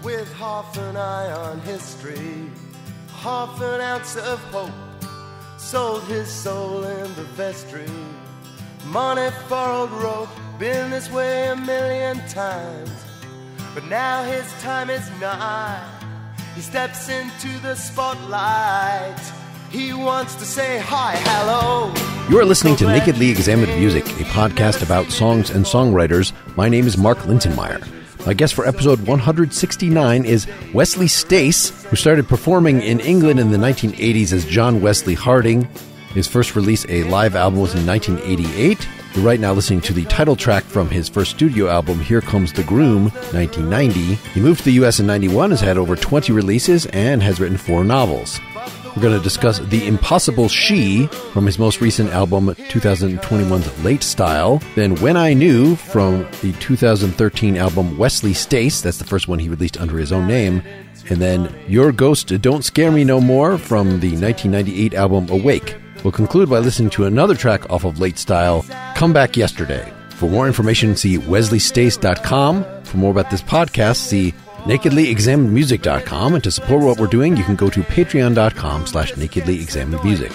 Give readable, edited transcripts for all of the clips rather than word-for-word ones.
with half an eye on history, half an ounce of hope, sold his soul in the vestry. Money for old rope, been this way a million times, but now his time is nigh. He steps into the spotlight. He wants to say hi, hello. You are listening to Nakedly Examined Music, a podcast about songs and songwriters. My name is Mark Lintonmeyer. My guest for episode 169 is Wesley Stace, who started performing in England in the 1980s as John Wesley Harding. His first release, a live album, was in 1988. You're right now listening to the title track from his first studio album, Here Comes the Groom, 1990. He moved to the U.S. in 91, has had over 20 releases, and has written 4 novels. We're going to discuss The Impossible She from his most recent album, 2021's Late Style. Then When I Knew from the 2013 album Wesley Stace. That's the first one he released under his own name. And then Your Ghost Don't Scare Me No More from the 1998 album Awake. We'll conclude by listening to another track off of Late Style, Come Back Yesterday. For more information, see wesleystace.com. For more about this podcast, see nakedlyexaminedmusic.com, and to support what we're doing, you can go to patreon.com/nakedlyexaminedmusic.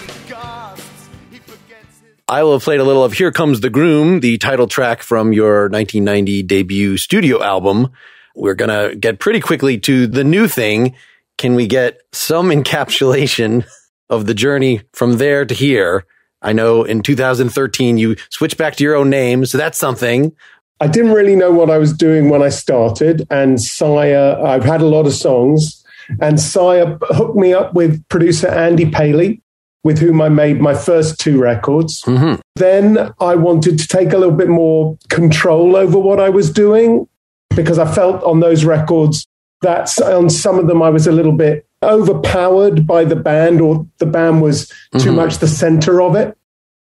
I will have played a little of Here Comes the Groom, the title track from your 1990 debut studio album. We're going to get pretty quickly to the new thing. Can we get some encapsulation of the journey from there to here? I know in 2013 you switched back to your own name, so that's something. I didn't really know what I was doing when I started, and Sire, I've had a lot of songs, and Sire hooked me up with producer Andy Paley, with whom I made my first 2 records. Mm-hmm. Then I wanted to take a little bit more control over what I was doing, because I felt on those records that on some of them I was a little bit overpowered by the band, or the band was too much the center of it.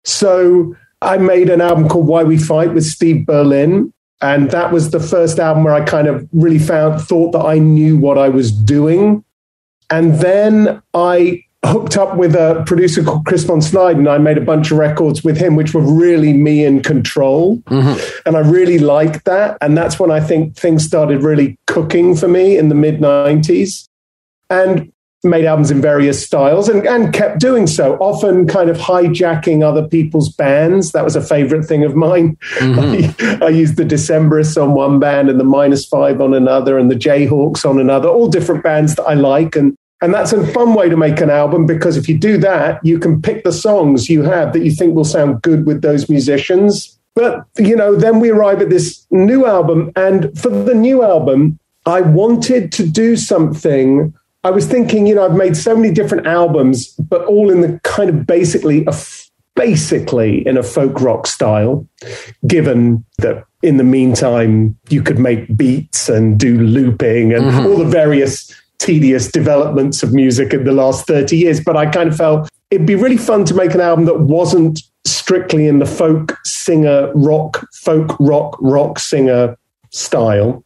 So I made an album called Why We Fight with Steve Berlin. And that was the first album where I kind of really thought that I knew what I was doing. And then I hooked up with a producer called Chris von Snyden, and I made a bunch of records with him, which were really me in control. Mm-hmm. And I really liked that. And that's when I think things started really cooking for me in the mid-90s. And made albums in various styles and kept doing so, often kind of hijacking other people's bands. That was a favorite thing of mine. Mm-hmm. I used the Decemberists on one band and the -5 on another and the Jayhawks on another, all different bands that I like. And that's a fun way to make an album, because if you do that, you can pick the songs you have that you think will sound good with those musicians. But, then we arrive at this new album. And for the new album, I wanted to do something. I was thinking, I've made so many different albums, but all in the kind of basically in a folk rock style, given that in the meantime, you could make beats and do looping and all the various tedious developments of music in the last 30 years. But I kind of felt it'd be really fun to make an album that wasn't strictly in the folk rock singer style.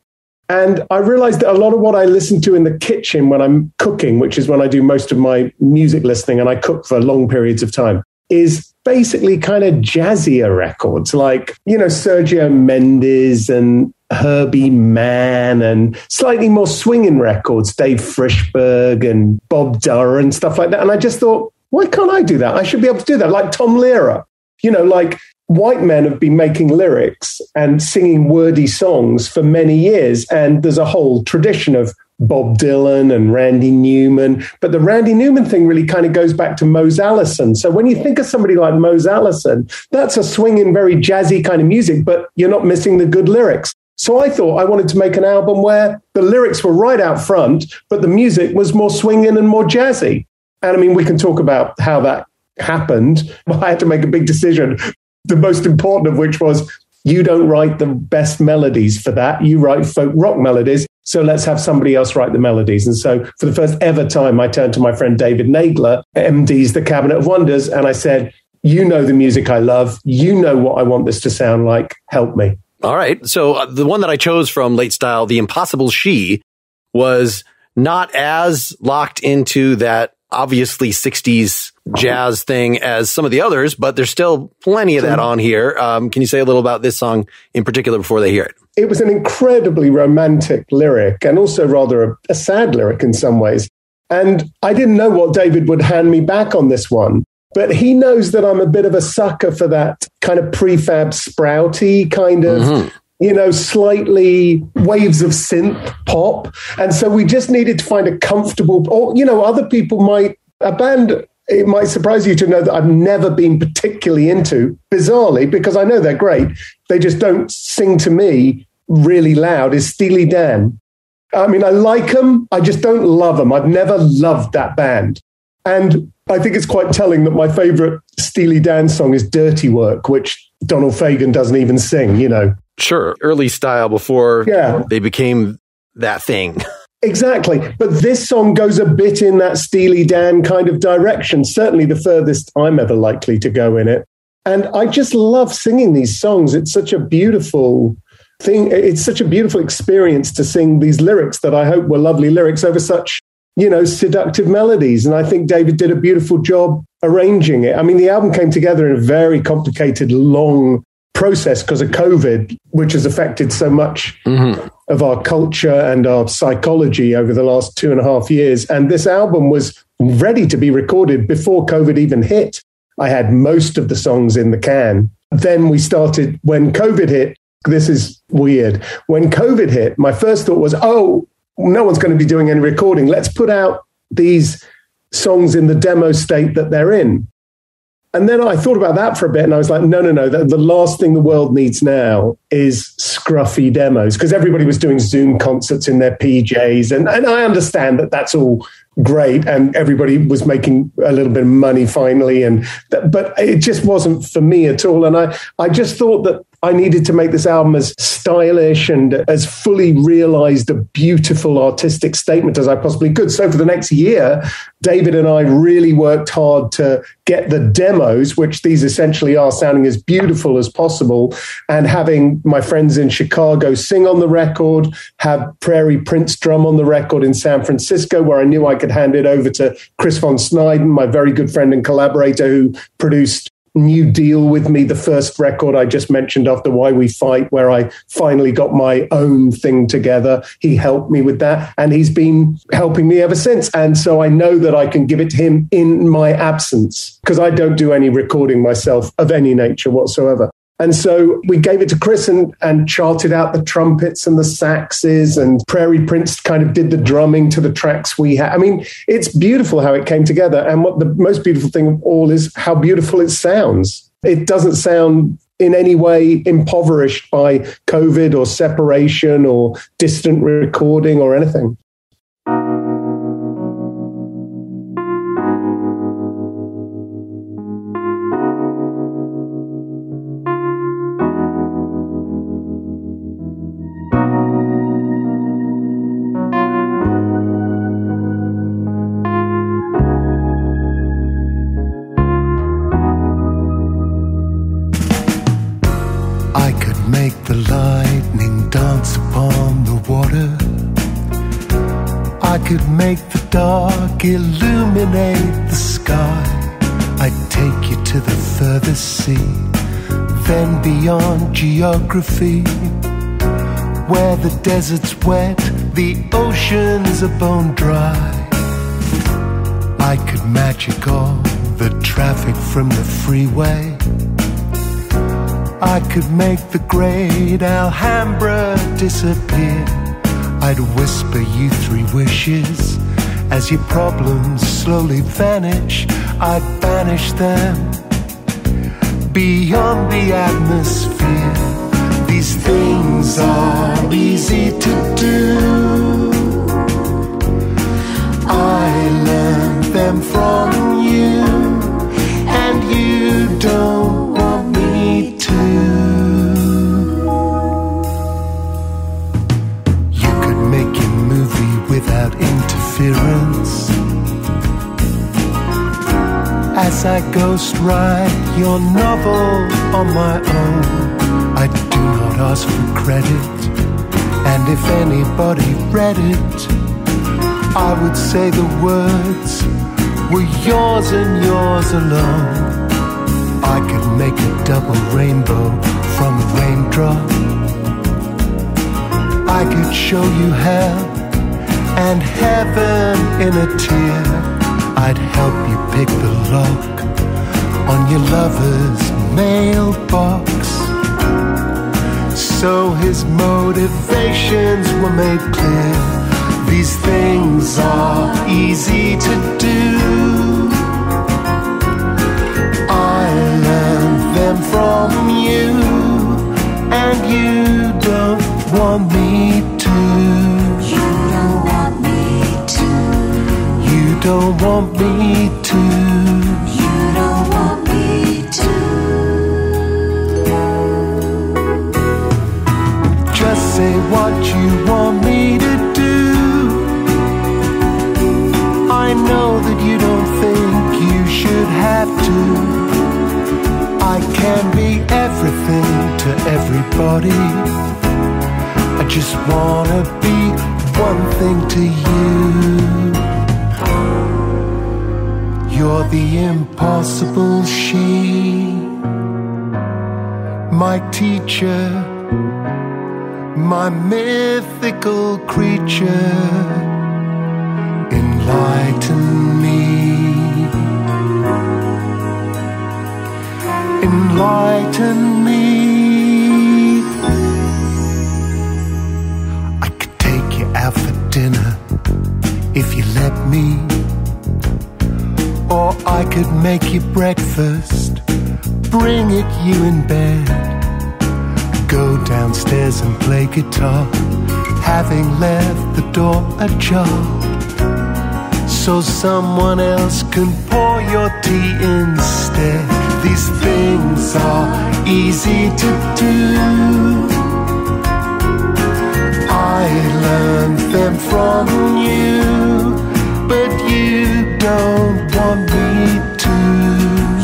And I realized that a lot of what I listen to in the kitchen when I'm cooking, which is when I do most of my music listening and I cook for long periods of time, is basically kind of jazzier records like, Sergio Mendes and Herbie Mann, and slightly more swinging records, Dave Frischberg and Bob Durr and stuff like that. And I just thought, why can't I do that? I should be able to do that. Like Tom Lehrer, like white men have been making lyrics and singing wordy songs for many years. And there's a whole tradition of Bob Dylan and Randy Newman. But the Randy Newman thing really kind of goes back to Mose Allison. So when you think of somebody like Mose Allison, that's a swinging, very jazzy kind of music, but you're not missing the good lyrics. So I thought I wanted to make an album where the lyrics were right out front, but the music was more swinging and more jazzy. And I mean, we can talk about how that happened. I had to make a big decision. The most important of which was, you don't write the best melodies for that. You write folk rock melodies. So let's have somebody else write the melodies. And so for the first ever time, I turned to my friend David Nagler, MD's The Cabinet of Wonders. And I said, you know the music I love. You know what I want this to sound like. Help me. All right. So the one that I chose from Late Style, The Impossible She, was not as locked into that obviously 60s jazz thing as some of the others, but there's still plenty of that on here. Can you say a little about this song in particular before they hear it? it was an incredibly romantic lyric and also rather a sad lyric in some ways. And I didn't know what David would hand me back on this one, but he knows that I'm a bit of a sucker for that kind of prefab sprouty kind of, slightly waves of synth pop. And so we just needed to find a comfortable, or, other people a band, it might surprise you to know that I've never been particularly into, bizarrely, because I know they're great. They just don't sing to me really loud, is Steely Dan. I mean, I like them. I just don't love them. I've never loved that band. And I think it's quite telling that my favorite Steely Dan song is Dirty Work, which Donald Fagen doesn't even sing, Sure. Early style before they became that thing. Exactly. But this song goes a bit in that Steely Dan kind of direction, certainly the furthest I'm ever likely to go in it. And I just love singing these songs. It's such a beautiful thing. It's such a beautiful experience to sing these lyrics that I hope were lovely lyrics over such, seductive melodies. And I think David did a beautiful job arranging it. I mean, the album came together in a very complicated, long process because of COVID, which has affected so much of our culture and our psychology over the last 2.5 years. And this album was ready to be recorded before COVID even hit. I had most of the songs in the can. Then we started, when COVID hit, this is weird. When COVID hit, my first thought was, no one's going to be doing any recording. Let's put out these songs in the demo state that they're in. And then I thought about that for a bit and I was like, no. The last thing the world needs now is scruffy demos, because everybody was doing Zoom concerts in their PJs. And I understand that that's all great and everybody was making a little bit of money finally. But it just wasn't for me at all. And I just thought that I needed to make this album as stylish and as fully realized a beautiful artistic statement as I possibly could. So for the next year, David and I really worked hard to get the demos, which these essentially are, sounding as beautiful as possible, and having my friends in Chicago sing on the record, have Prairie Prince drum on the record in San Francisco, where I knew I could hand it over to Chris von Snyden, my very good friend and collaborator who produced New Deal with me, the first record I just mentioned after Why We Fight, where I finally got my own thing together. He helped me with that, and he's been helping me ever since. And so I know that I can give it to him in my absence, because I don't do any recording myself of any nature whatsoever. And so we gave it to Chris and charted out the trumpets and the saxes, and Prairie Prince kind of did the drumming to the tracks we had. I mean, it's beautiful how it came together. And what the most beautiful thing of all is how beautiful it sounds. It doesn't sound in any way impoverished by COVID or separation or distant recording or anything. Illuminate the sky. I'd take you to the furthest sea, then beyond geography, where the desert's wet, the oceans are bone dry. I could magic all the traffic from the freeway. I could make the great Alhambra disappear. I'd whisper you 3 wishes. As your problems slowly vanish, I'd banish them beyond the atmosphere. These things are easy to do. I learned them from you, and you don't want me to. You could make your movie without interference. As I ghostwrite your novel on my own, I do not ask for credit, and if anybody read it, I would say the words were yours and yours alone. I could make a double rainbow from a raindrop. I could show you hell and heaven in a tear. I'd help you pick the lock on your lover's mailbox. So his motivations were made clear. These things are easy to do. I learned them from you, and you don't want me to. You don't want me to. You don't want me to. You don't want me to. Just say what you want me to do. I know that you don't think you should have to. I can be everything to everybody. I just wanna be one thing to you. You're the impossible she, my teacher, my mythical creature. Enlighten me. Enlighten me. I could take you out for dinner if you let me. Or I could make you breakfast, bring it you in bed, go downstairs and play guitar, having left the door ajar, so someone else can pour your tea instead. These things are easy to do. I learned them from you, but you don't want me to.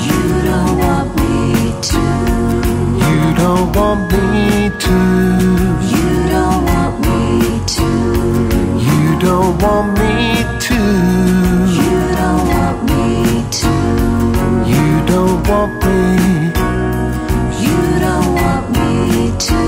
You don't want me to. You don't want me to. You don't want me to. You don't want me to. You don't want me to. You don't want me. You don't want me to.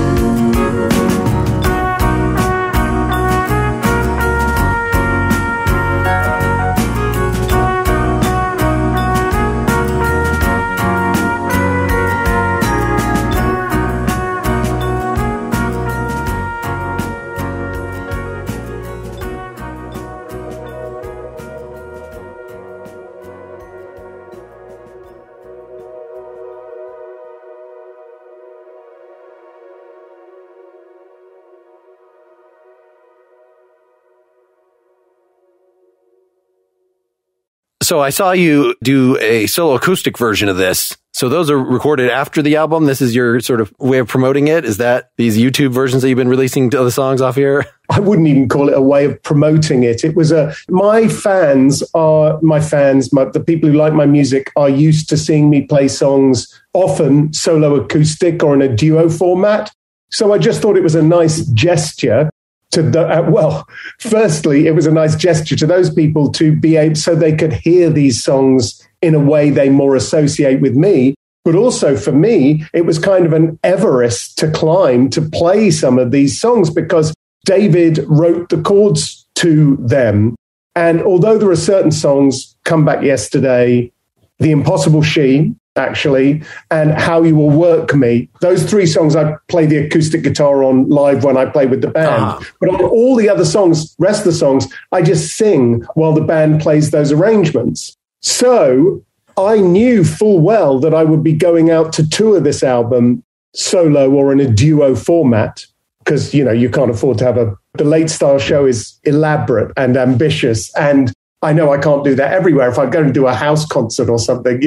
So I saw you do a solo acoustic version of this. So those are recorded after the album. This is your sort of way of promoting it. Is that these YouTube versions that you've been releasing to the songs off here? I wouldn't even call it a way of promoting it. It was my fans, the people who like my music are used to seeing me play songs often solo acoustic or in a duo format. So I just thought it was a nice gesture to firstly, it was a nice gesture to those people to be able, so they could hear these songs in a way they more associate with me. But also for me, it was kind of an Everest to climb to play some of these songs because David wrote the chords to them. And although there are certain songs, Come Back Yesterday, The Impossible She, actually, and How You Will Work Me. Those three songs I play the acoustic guitar on live when I play with the band. But on all the other songs, rest of the songs, I just sing while the band plays those arrangements. So I knew full well that I would be going out to tour this album solo or in a duo format because, you can't afford to have the Late Style show is elaborate and ambitious. And I know I can't do that everywhere. If I go and do a house concert or something,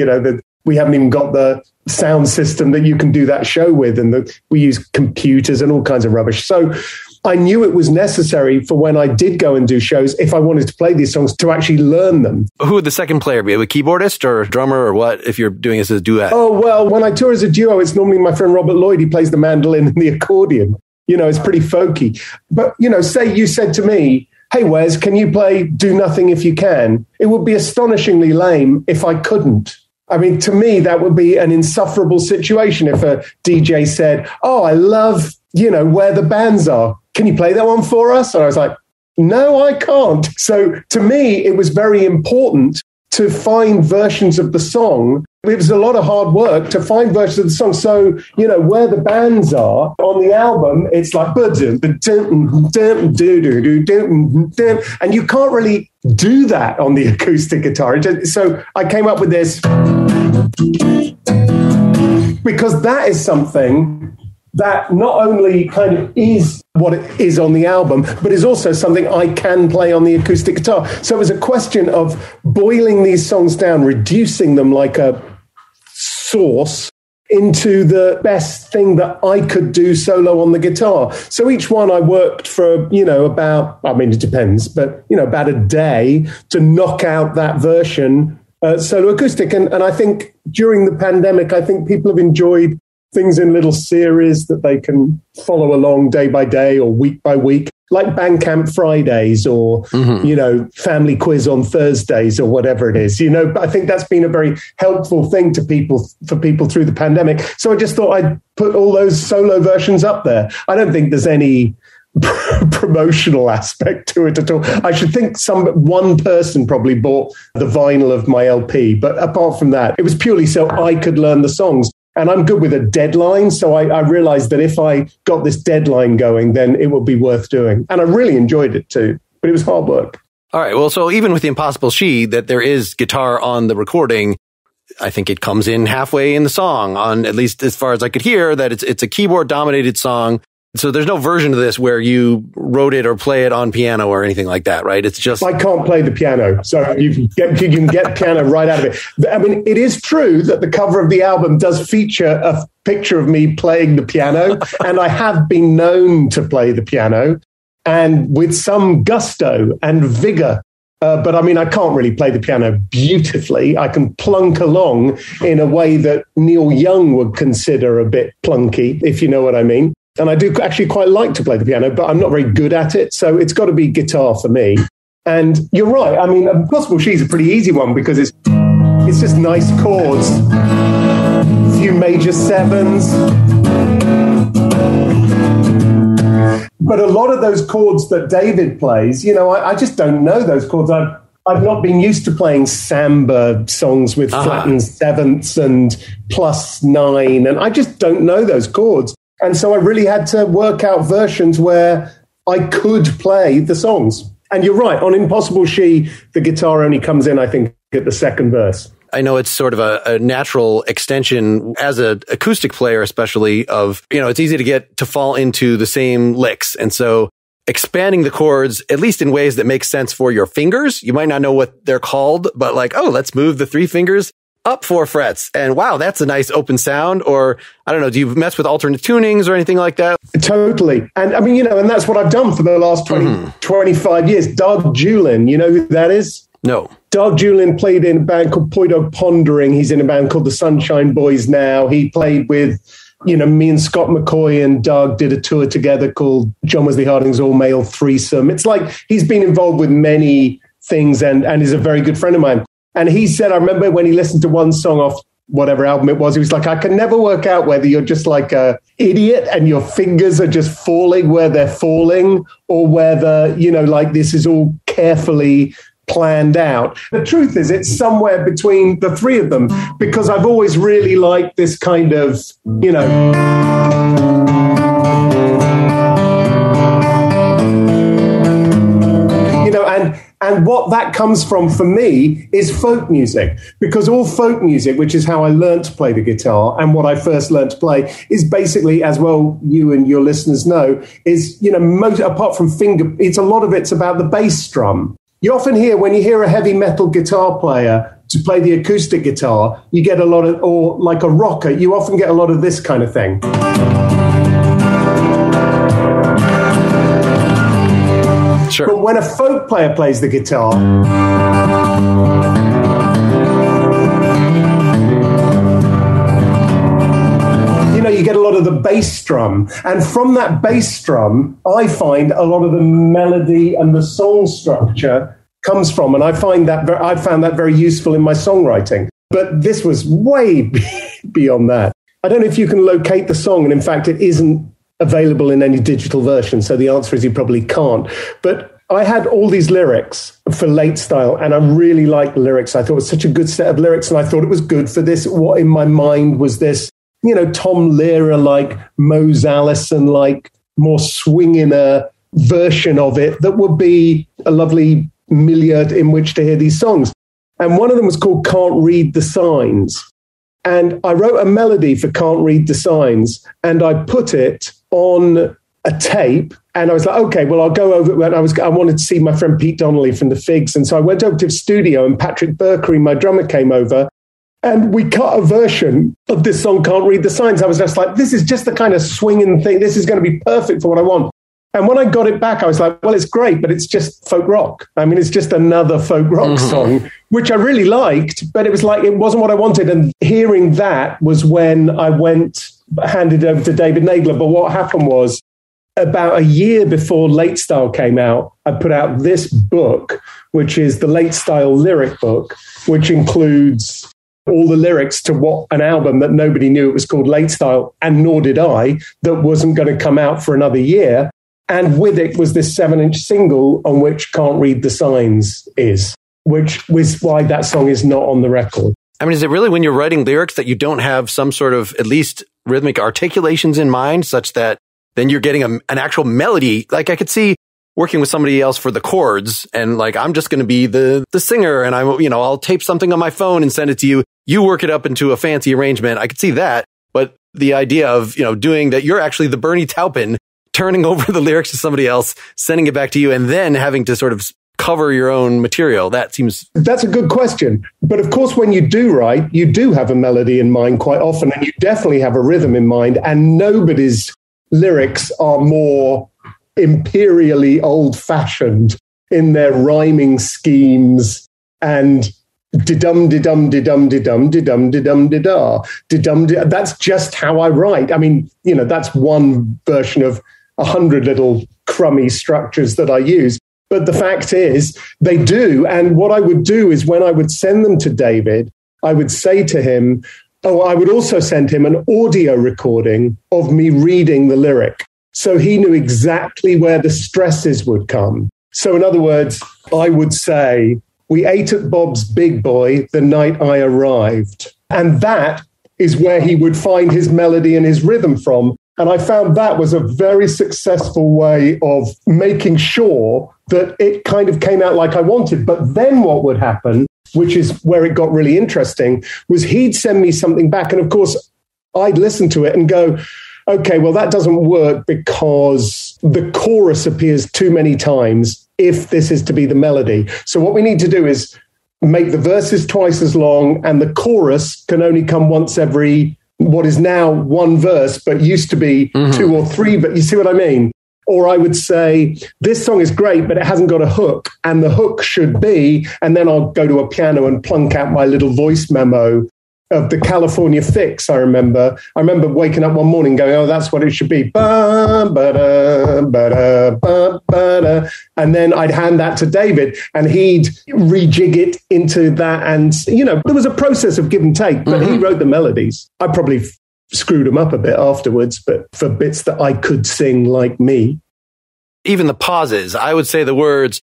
we haven't even got the sound system that you can do that show with. And we use computers and all kinds of rubbish. So I knew it was necessary for when I did go and do shows, if I wanted to play these songs, to actually learn them. Who would the second player be? A keyboardist or a drummer or what, if you're doing this as a duet? Oh, well, when I tour as a duo, it's normally my friend Robert Lloyd. He plays the mandolin and the accordion. It's pretty folky. But, say you said to me, hey, Wes, can you play Do Nothing If You Can? It would be astonishingly lame if I couldn't. I mean, to me, that would be an insufferable situation if a DJ said, oh, I love, Where the Bands Are. can you play that one for us? And I was like, no, I can't. So to me, it was very important to find versions of the song. It was a lot of hard work to find versions of the song. So, where the bands are on the album, it's like, and you can't really do that on the acoustic guitar. So I came up with this because that is something that not only kind of is what it is on the album, but is also something I can play on the acoustic guitar. So it was a question of boiling these songs down, reducing them like a sauce into the best thing that I could do solo on the guitar. So each one I worked for, about, it depends, but, about a day to knock out that version solo acoustic. And I think during the pandemic, I think people have enjoyed things in little series that they can follow along day by day or week by week, like Bandcamp Fridays or, Family Quiz on Thursdays or whatever it is. I think that's been a very helpful thing for people through the pandemic. So I just thought I'd put all those solo versions up there. I don't think there's any promotional aspect to it at all. I should think one person probably bought the vinyl of my LP. But apart from that, it was purely so I could learn the songs. And I'm good with a deadline. So I realized that if I got this deadline going, then it would be worth doing. And I really enjoyed it too, but it was hard work. All right. Well, so even with The Impossible She, that there is guitar on the recording, I think it comes in halfway in the song, on at least as far as I could hear, that it's a keyboard dominated song. So there's no version of this where you wrote it or play it on piano or anything like that, right? It's just... I can't play the piano, so you can get piano right out of it. I mean, it is true that the cover of the album does feature a picture of me playing the piano, and I have been known to play the piano, and with some gusto and vigor. But I mean, I can't really play the piano beautifully. I can plunk along in a way that Neil Young would consider a bit plunky, if you know what I mean. And I do actually quite like to play the piano, but I'm not very good at it. So it's got to be guitar for me. And you're right. I mean, Impossible She's a pretty easy one because it's just nice chords. A few major sevens. But a lot of those chords that David plays, I just don't know those chords. I've not been used to playing samba songs with flattened sevenths and +9. And I just don't know those chords. And so I really had to work out versions where I could play the songs. And you're right, on Impossible She, the guitar only comes in, I think, at the second verse. I know it's sort of a natural extension as an acoustic player, especially of, it's easy to get to fall into the same licks. And so expanding the chords, at least in ways that make sense for your fingers, you might not know what they're called, but like, let's move the 3 fingers up 4 frets. And wow, that's a nice open sound. Or I don't know, do you mess with alternate tunings or anything like that? Totally. And I mean, and that's what I've done for the last 25 years. Doug Julin, you know who that is? No. Doug Julin played in a band called Poido Pondering. He's in a band called the Sunshine Boys now. He played with, me and Scott McCoy and Doug did a tour together called John Wesley Harding's All Male Threesome. It's like he's been involved with many things and is a very good friend of mine. And he said, I remember when he listened to one song off whatever album it was, he was like, I can never work out whether you're just like a idiot and your fingers are just falling where they're falling or whether, like this is all carefully planned out. The truth is it's somewhere between the 3 of them because I've always really liked this kind of, And what that comes from for me is folk music, because all folk music, which is how I learned to play the guitar and what I first learned to play, is basically, as well you and your listeners know, is, most, apart from it's a lot of it's about the bass drum. You often hear, when you hear a heavy metal guitar player to play the acoustic guitar, you get a lot of, or like a rocker, you often get a lot of this kind of thing. Sure. But when a folk player plays the guitar, you get a lot of the bass drum. And from that bass drum, I find a lot of the melody and the song structure comes from. And I found that very useful in my songwriting. But this was way beyond that. I don't know if you can locate the song. And in fact, it isn't available in any digital version. So the answer is you probably can't. But I had all these lyrics for Late Style, and I really liked the lyrics. I thought it was such a good set of lyrics, and I thought it was good for this. What in my mind was this, Tom Lehrer-like, Mose Allison-like, more swinging version of it that would be a lovely milieu in which to hear these songs. And one of them was called Can't Read the Signs. And I wrote a melody for Can't Read the Signs, and I put it on a tape. And I was like, okay, well, I'll go over it. I wanted to see my friend Pete Donnelly from the Figs. And so I went over to his studio, and Patrick Berkery, my drummer, came over, and we cut a version of this song, Can't Read the Signs. I was just like, this is just the kind of swinging thing. This is going to be perfect for what I want. And when I got it back, I was like, well, it's great, but it's just folk rock. I mean, it's just another folk rock song, which I really liked, but it was like, it wasn't what I wanted. And hearing that was when I handed it over to David Nagler. But what happened was, about a year before Late Style came out, I put out this book, which is the Late Style lyric book, which includes all the lyrics to what an album that nobody knew it was called Late Style, and nor did I, that wasn't going to come out for another year. And with it was this 7-inch single on which Can't Read the Signs is, which was why that song is not on the record. I mean, is it really when you're writing lyrics that you don't have some sort of at least rhythmic articulations in mind, such that then you're getting an actual melody? Like I could see working with somebody else for the chords, and like, I'm just going to be the singer, and I'll tape something on my phone and send it to you. You work it up into a fancy arrangement. I could see that. But the idea of, doing that, you're actually the Bernie Taupin, turning over the lyrics to somebody else, sending it back to you, and then having to sort of cover your own material. That's a good question. But of course, when you do write, you do have a melody in mind quite often, and you definitely have a rhythm in mind, and nobody's lyrics are more imperially old-fashioned in their rhyming schemes and di-dum, di-dum, di-dum, di-dum, di-dum, di-dum, di-da, di-dum, di. That's just how I write. I mean, that's one version of 100 little crummy structures that I use. But the fact is, they do. And what I would do is when I would send them to David, I would say to him, I would also send him an audio recording of me reading the lyric. So he knew exactly where the stresses would come. So in other words, I would say, we ate at Bob's Big Boy the night I arrived. And that is where he would find his melody and his rhythm from. And I found that was a very successful way of making sure that it kind of came out like I wanted. But then what would happen, which is where it got really interesting, was he'd send me something back. And of course, I'd listen to it and go, okay, well, that doesn't work because the chorus appears too many times if this is to be the melody. So what we need to do is make the verses twice as long, and the chorus can only come once every what is now one verse, but used to be 2 or 3. But you see what I mean? Or I would say, this song is great, but it hasn't got a hook, and the hook should be, and then I'll go to a piano and plunk out my little voice memo of the California Fix. I remember waking up one morning going, oh, that's what it should be. Ba, ba-da, ba-da, ba, ba-da. And then I'd hand that to David, and he'd rejig it into that. And, there was a process of give and take, but he wrote the melodies. I probably screwed them up a bit afterwards, but for bits that I could sing like me. Even the pauses, I would say the words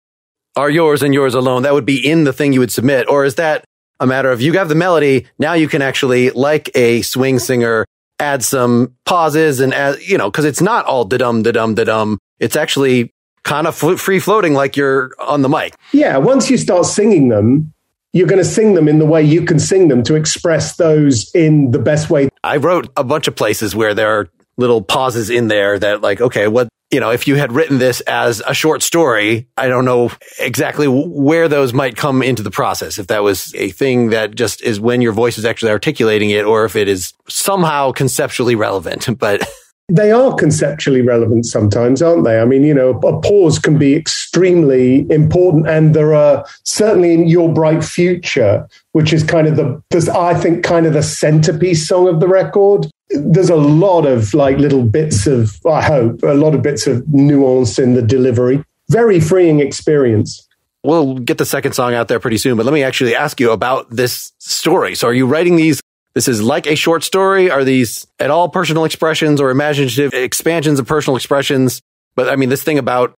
are yours and yours alone. That would be in the thing you would submit. Or is that a matter of you have the melody, now you can actually, like a swing singer, add some pauses and add, because it's not all da-dum, da-dum, da-dum. It's actually kind of free floating like you're on the mic. Yeah, once you start singing them, you're going to sing them in the way you can sing them to express those in the best way. I wrote a bunch of places where there are little pauses in there that like, okay, what, if you had written this as a short story, I don't know exactly where those might come into the process. If that was a thing that just is when your voice is actually articulating it, or if it is somehow conceptually relevant, but they are conceptually relevant sometimes, aren't they? I mean, a pause can be extremely important. And there are certainly in Your Bright Future, which is kind of the centerpiece song of the record. There's a lot of little bits of, I hope, a lot of bits of nuance in the delivery. Very freeing experience. We'll get the second song out there pretty soon, but let me actually ask you about this story. So are you writing these this is like a short story? Are these at all personal expressions or imaginative expansions of personal expressions? But I mean, this thing about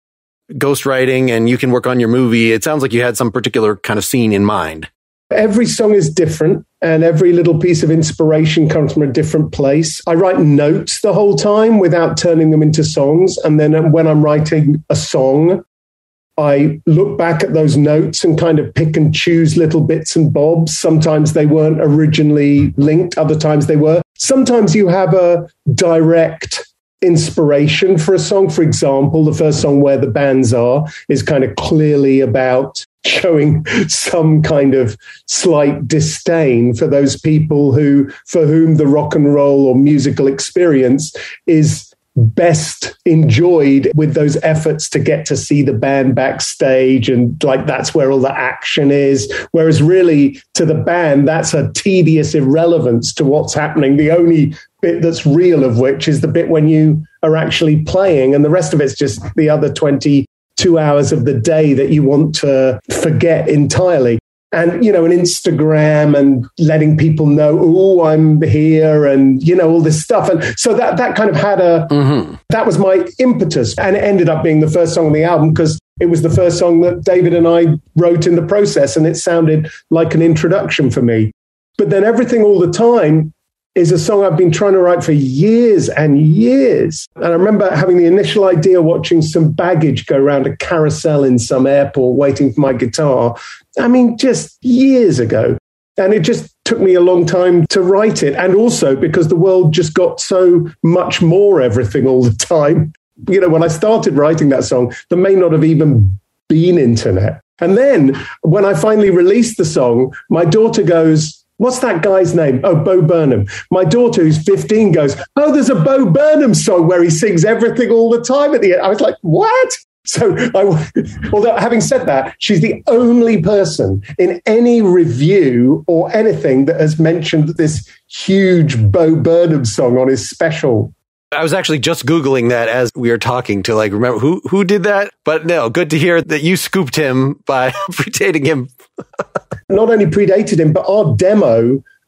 ghostwriting and you can work on your movie, it sounds like you had some particular kind of scene in mind. Every song is different and every little piece of inspiration comes from a different place. I write notes the whole time without turning them into songs. And then when I'm writing a song, I look back at those notes and kind of pick and choose little bits and bobs. Sometimes they weren't originally linked. Other times they were. Sometimes you have a direct inspiration for a song. For example, the first song, Where the Bands Are, is kind of clearly about showing some kind of slight disdain for those people for whom the rock and roll or musical experience is best enjoyed with those efforts to get to see the band backstage, and like that's where all the action is, whereas really to the band that's a tedious irrelevance to what's happening. The only bit that's real of which is the bit when you are actually playing, and the rest of it's just the other 22 hours of the day that you want to forget entirely. And, you know, an Instagram and letting people know, oh, I'm here and, you know, all this stuff. And so that kind of had that was my impetus. And it ended up being the first song on the album because it was the first song that David and I wrote in the process. And it sounded like an introduction for me. But then Everything All the Time is a song I've been trying to write for years and years. And I remember having the initial idea watching some baggage go around a carousel in some airport waiting for my guitar. I mean, just years ago. And it just took me a long time to write it. And also because the world just got so much more everything all the time. You know, when I started writing that song, there may not have even been internet. And then when I finally released the song, my daughter goes, what's that guy's name? Oh, Bo Burnham. My daughter, who's 15, goes, oh, there's a Bo Burnham song where he sings everything all the time at the end. I was like, what? So, although having said that, she's the only person in any review or anything that has mentioned this huge Bo Burnham song on his special. I was actually just Googling that as we were talking to like remember who did that. But no, good to hear that you scooped him by predating him. Not only predated him, but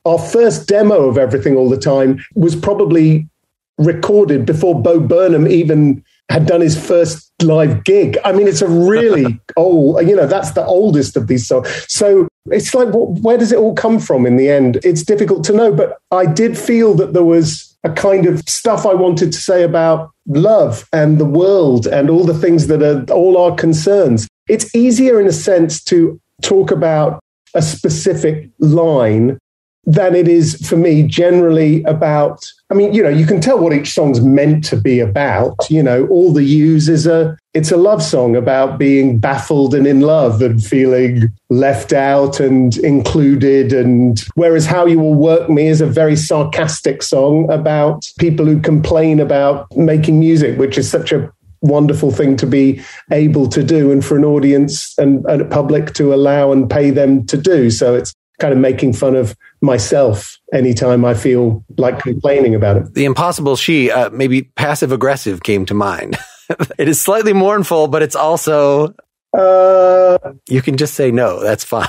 our first demo of Everything All the Time was probably recorded before Bo Burnham even had done his first live gig. I mean, it's a really old, you know, that's the oldest of these songs. So it's like, where does it all come from in the end? It's difficult to know, but I did feel that there was a kind of stuff I wanted to say about love and the world and all the things that are all our concerns. It's easier in a sense to talk about a specific line than it is for me generally about, I mean, you know, you can tell what each song's meant to be about. You know, All the Use it's a love song about being baffled and in love and feeling left out and included. And whereas How You Will Work Me is a very sarcastic song about people who complain about making music, which is such a wonderful thing to be able to do and for an audience and a public to allow and pay them to do. So it's kind of making fun of myself anytime I feel like complaining about it. The Impossible She, maybe passive aggressive came to mind. It is slightly mournful, but it's also, you can just say no, that's fine.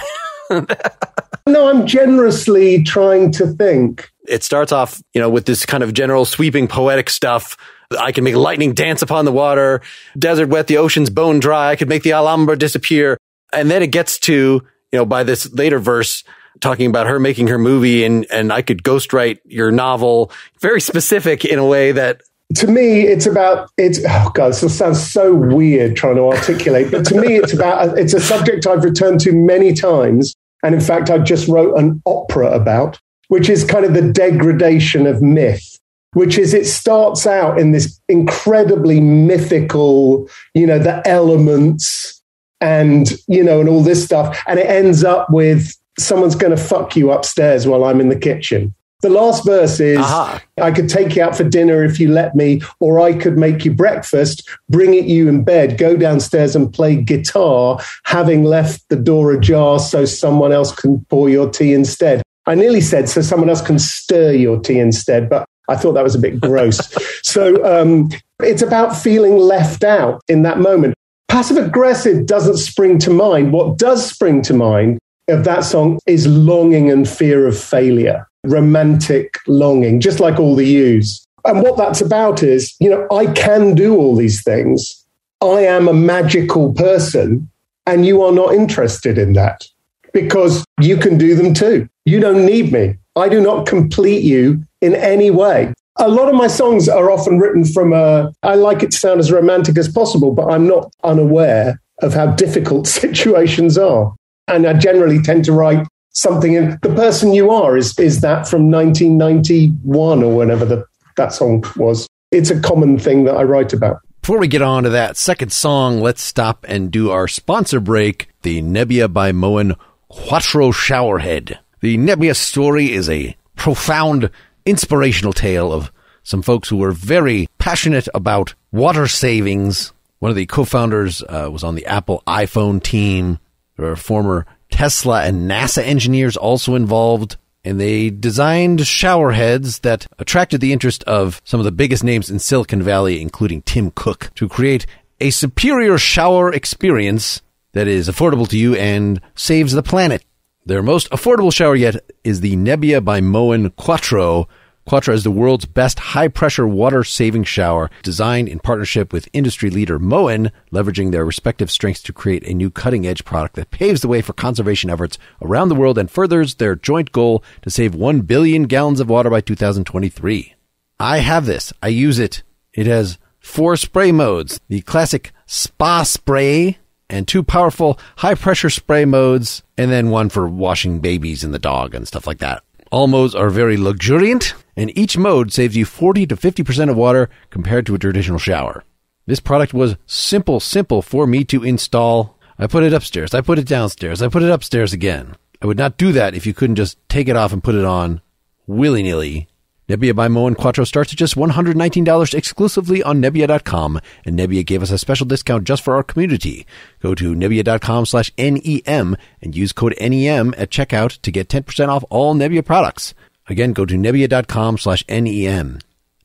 No, I'm generously trying to think. It starts off, you know, with this kind of general sweeping poetic stuff. I can make lightning dance upon the water, desert wet, the ocean's bone dry. I could make the Alhambra disappear. And then it gets to, you know, by this later verse, talking about her making her movie and I could ghostwrite your novel. Very specific in a way that... To me, oh God, this sounds so weird trying to articulate, but to me, it's a subject I've returned to many times. And in fact, I just wrote an opera about, which is kind of the degradation of myth, which is it starts out in this incredibly mythical, you know, the elements and, you know, and all this stuff. And it ends up with someone's going to fuck you upstairs while I'm in the kitchen. The last verse is, I could take you out for dinner if you let me, or I could make you breakfast, bring it you in bed, go downstairs and play guitar, having left the door ajar so someone else can pour your tea instead. I nearly said so someone else can stir your tea instead, but I thought that was a bit gross. So it's about feeling left out in that moment. Passive aggressive doesn't spring to mind. What does spring to mind of that song is longing and fear of failure. romantic longing, just like all the U's. And what that's about is, I can do all these things. I am a magical person, and you are not interested in that because you can do them too. You don't need me. I do not complete you in any way. A lot of my songs are often written from I like it to sound as romantic as possible, but I'm not unaware of how difficult situations are. And I generally tend to write something in The Person You Are is that from 1991 or whenever that song was. It's a common thing that I write about. Before we get on to that second song, let's stop and do our sponsor break, the Nebbia by Moen Quattro Showerhead. The Nebbia story is a profound, inspirational tale of some folks who were very passionate about water savings. One of the co-founders was on the Apple iPhone team. There are former Tesla and NASA engineers also involved, and they designed shower heads that attracted the interest of some of the biggest names in Silicon Valley, including Tim Cook, to create a superior shower experience that is affordable to you and saves the planet. Their most affordable shower yet is the Nebbia by Moen Quattro. Quattro is the world's best high-pressure water-saving shower, designed in partnership with industry leader Moen, leveraging their respective strengths to create a new cutting-edge product that paves the way for conservation efforts around the world and furthers their joint goal to save 1 billion gallons of water by 2023. I have this. I use it. It has 4 spray modes, the classic spa spray, and 2 powerful high-pressure spray modes, and then one for washing babies and the dog and stuff like that. All modes are very luxuriant, and each mode saves you 40 to 50% of water compared to a traditional shower. This product was simple for me to install. I put it upstairs, I put it downstairs, I put it upstairs again. I would not do that if you couldn't just take it off and put it on willy-nilly. Nebbia by Moen Quattro starts at just $119 exclusively on Nebbia.com, and Nebbia gave us a special discount just for our community. Go to Nebbia.com/NEM and use code NEM at checkout to get 10% off all Nebbia products. Again, go to Nebbia.com/NEM.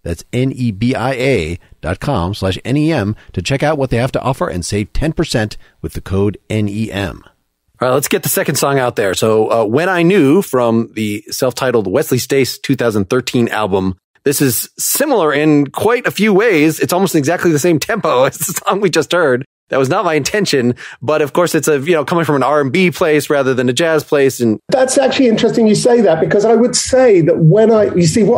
That's NEBIA.com/NEM to check out what they have to offer and save 10% with the code NEM. All right, let's get the second song out there. So, When I Knew, from the self-titled Wesley Stace 2013 album. This is similar in quite a few ways. It's almost exactly the same tempo as the song we just heard. That was not my intention, but of course it's coming from an R&B place rather than a jazz place. And that's actually interesting you say that, because I would say that what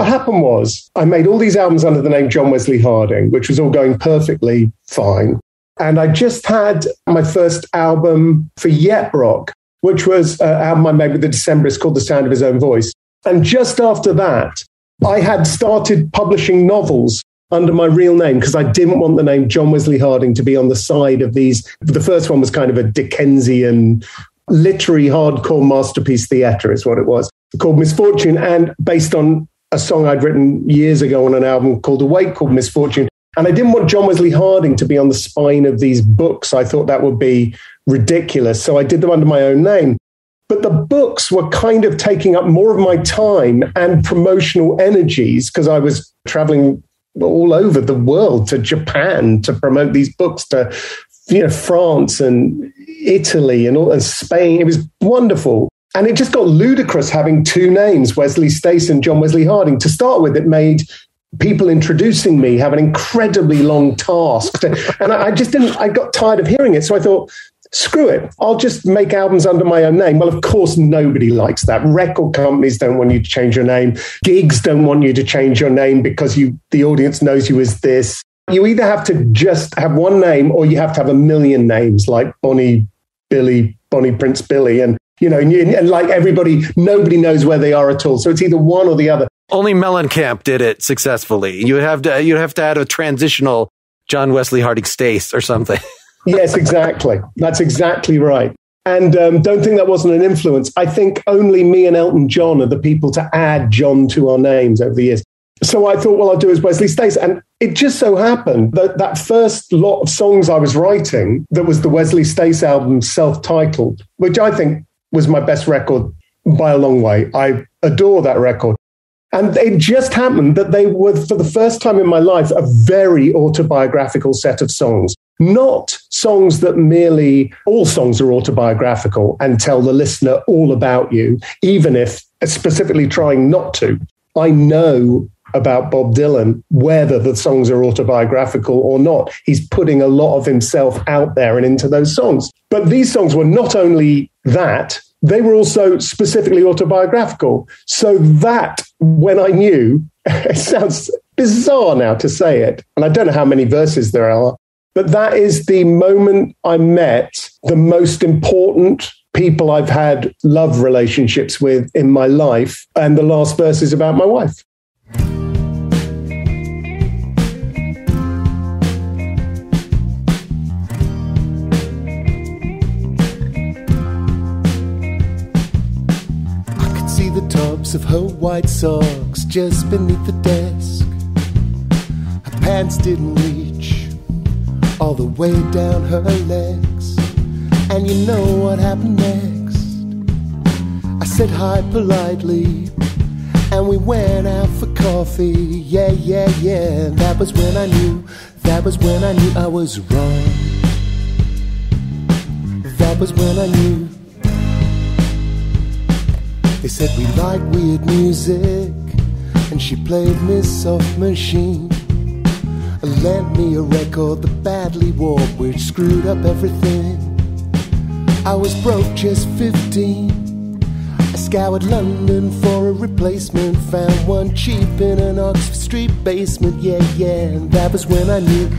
happened was I made all these albums under the name John Wesley Harding, which was all going perfectly fine. And I just had my first album for Yep Rock, which was an album I made with the Decemberists called The Sound of His Own Voice. And just after that, I had started publishing novels under my real name because I didn't want the name John Wesley Harding to be on the side of these. The first one was kind of a Dickensian, literary hardcore masterpiece theatre is what it was, called Misfortune, and based on a song I'd written years ago on an album called Awake called Misfortune. And I didn't want John Wesley Harding to be on the spine of these books. I thought that would be ridiculous. So I did them under my own name. But the books were kind of taking up more of my time and promotional energies because I was traveling all over the world, to Japan to promote these books, to France and Italy and Spain. It was wonderful. And it just got ludicrous having 2 names, Wesley Stace and John Wesley Harding. To start with, it made people introducing me have an incredibly long task. And I got tired of hearing it. So I thought, screw it. I'll just make albums under my own name. Well, of course, nobody likes that. Record companies don't want you to change your name. Gigs don't want you to change your name because the audience knows you as this. You either have to just have one name or you have to have a million names like Bonnie Prince Billy. And, and like everybody, nobody knows where they are at all. So it's either one or the other. Only Mellencamp did it successfully. You'd have to add a transitional John Wesley Harding Stace or something. Yes, exactly. That's exactly right. And don't think that wasn't an influence. I think only me and Elton John are the people to add John to our names over the years. So I thought, well, I'll do as Wesley Stace. And it just so happened that that first lot of songs I was writing, that was the Wesley Stace album, self-titled, which I think was my best record by a long way. I adore that record. And it just happened that they were, for the first time in my life, a very autobiographical set of songs. not songs that merely, all songs are autobiographical and tell the listener all about you, even if specifically trying not to. I know about Bob Dylan, whether the songs are autobiographical or not. He's putting a lot of himself out there and into those songs. But these songs were not only that, they were also specifically autobiographical. So that, when I knew, it sounds bizarre now to say it, and I don't know how many verses there are, but that is the moment I met the most important people I've had love relationships with in my life, and the last verse is about my wife. Tops of her white socks just beneath the desk. Her pants didn't reach all the way down her legs. And you know what happened next? I said hi politely, and we went out for coffee. Yeah, yeah, yeah. That was when I knew I was wrong. That was when I knew. They said we liked weird music, and she played me soft machine. Lent me a record that badly warped, which screwed up everything. I was broke, just 15. I scoured London for a replacement, found one cheap in an Oxford Street basement. Yeah, yeah, and that was when I knew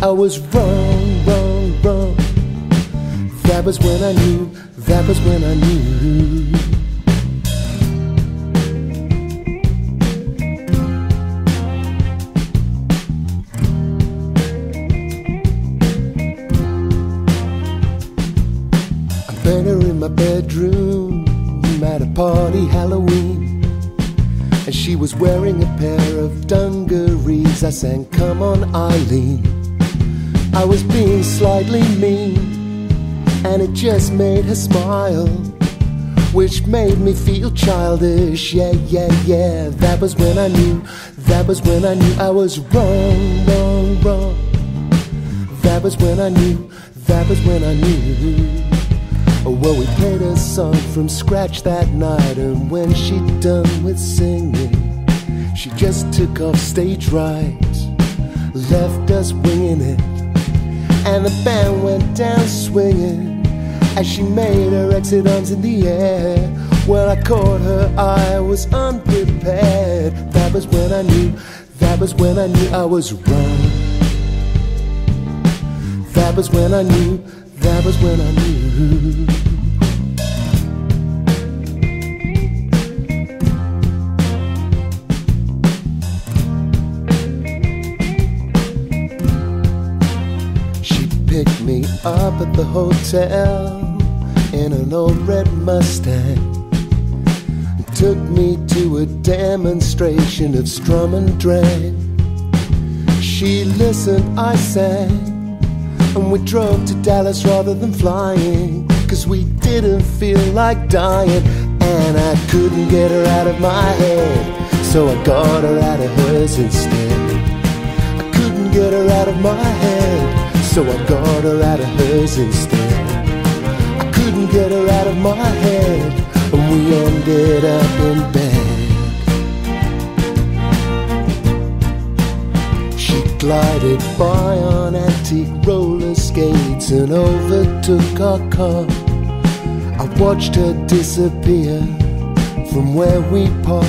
I was wrong, wrong, wrong. That was when I knew. I met her in my bedroom at a party Halloween, and she was wearing a pair of dungarees. I sang, "Come on, Eileen." I was being slightly mean, and it just made her smile, which made me feel childish. Yeah, yeah, yeah. That was when I knew I was wrong, wrong, wrong. That was when I knew. Well, we played a song from scratch that night, and when she'd done with singing, she just took off stage right, left us winging it, and the band went down swinging as she made her exit arms in the air. Well, I caught her, I was unprepared. That was when I knew I was wrong. That was when I knew. She picked me up at the hotel in an old red Mustang, took me to a demonstration of Strum and Drag. She listened, I sang, and we drove to Dallas rather than flying, 'cause we didn't feel like dying. And I couldn't get her out of my head, so I got her out of hers instead. I couldn't get her out of my head, so I got her out of hers instead. I couldn't get her out of my head, and we ended up in bed. She glided by on antique roller skates and overtook our car. I watched her disappear from where we parked.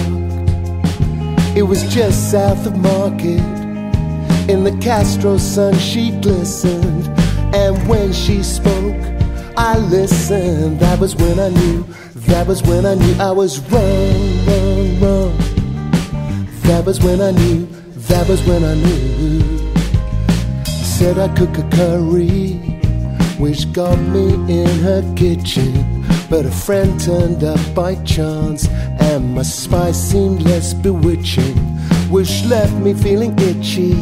It was just south of Market. In the Castro sun she glistened, and when she spoke, I listened. That was when I knew I was wrong, wrong, wrong. That was when I knew. Said I'd cook a curry, which got me in her kitchen, but a friend turned up by chance, and my spice seemed less bewitching, which left me feeling itchy.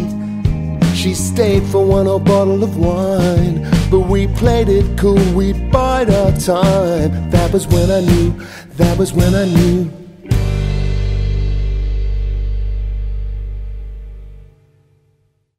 She stayed for one old bottle of wine, but we played it cool, we bide our time. That was when I knew.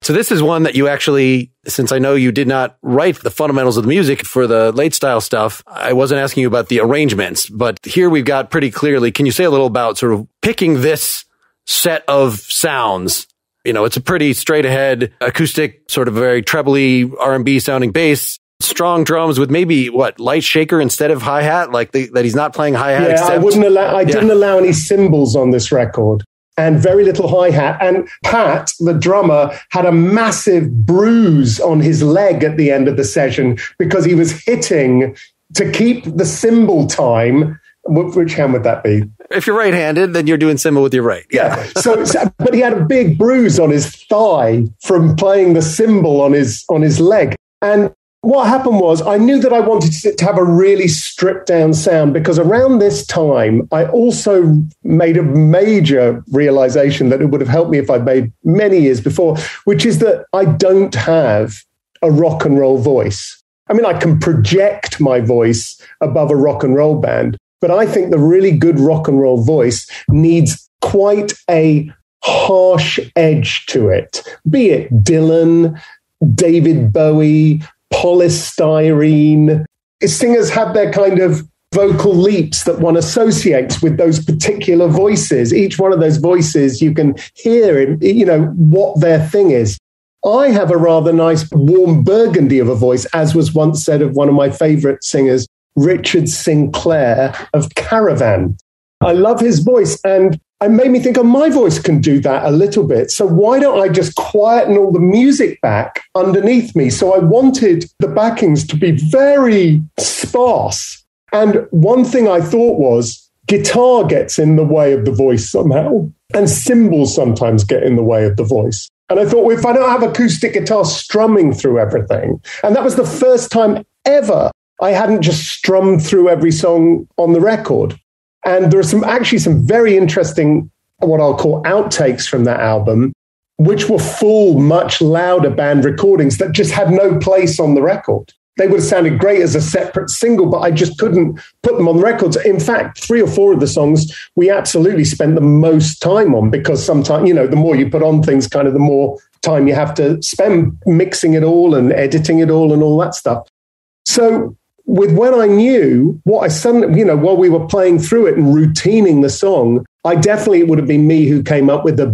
So this is one that you actually, since I know you did not write the fundamentals of the music for the late style stuff, I wasn't asking you about the arrangements, but here we've got pretty clearly, can you say a little about sort of picking this set of sounds? You know, it's a pretty straight ahead acoustic, sort of very trebly R&B sounding bass, strong drums with maybe light shaker instead of hi-hat, like that he's not playing hi-hat. Yeah, I didn't allow any cymbals on this record. And very little hi-hat. And Pat, the drummer, had a massive bruise on his leg at the end of the session because he was hitting to keep the cymbal time. Which hand would that be? If you're right-handed, then you're doing cymbal with your right. Yeah. But he had a big bruise on his thigh from playing the cymbal on his leg. And what happened was I knew that I wanted to have a really stripped down sound because around this time, I also made a major realization that it would have helped me if I'd made many years before, which is that I don't have a rock and roll voice. I mean, I can project my voice above a rock and roll band, but I think the really good rock and roll voice needs quite a harsh edge to it, be it Dylan, David Bowie, polystyrene. Singers have their kind of vocal leaps that one associates with those particular voices. Each one of those voices, you can hear, what their thing is. I have a rather nice warm burgundy of a voice, as was once said of one of my favorite singers, Richard Sinclair of Caravan. I love his voice, and it made me think, my voice can do that a little bit. So why don't I just quieten all the music back underneath me? So I wanted the backings to be very sparse. And one thing I thought was guitar gets in the way of the voice somehow, and cymbals sometimes get in the way of the voice. And I thought, well, if I don't have acoustic guitar strumming through everything, and that was the first time ever I hadn't just strummed through every song on the record. And there are some very interesting, what I'll call outtakes from that album, which were full, much louder band recordings that just had no place on the record. They would have sounded great as a separate single, but I just couldn't put them on the records. In fact, 3 or 4 of the songs we absolutely spent the most time on because sometimes, the more you put on things, kind of the more time you have to spend mixing it all and editing it all and all that stuff. So with When I Knew, what I suddenly, while we were playing through it and routining the song, it would have been me who came up with the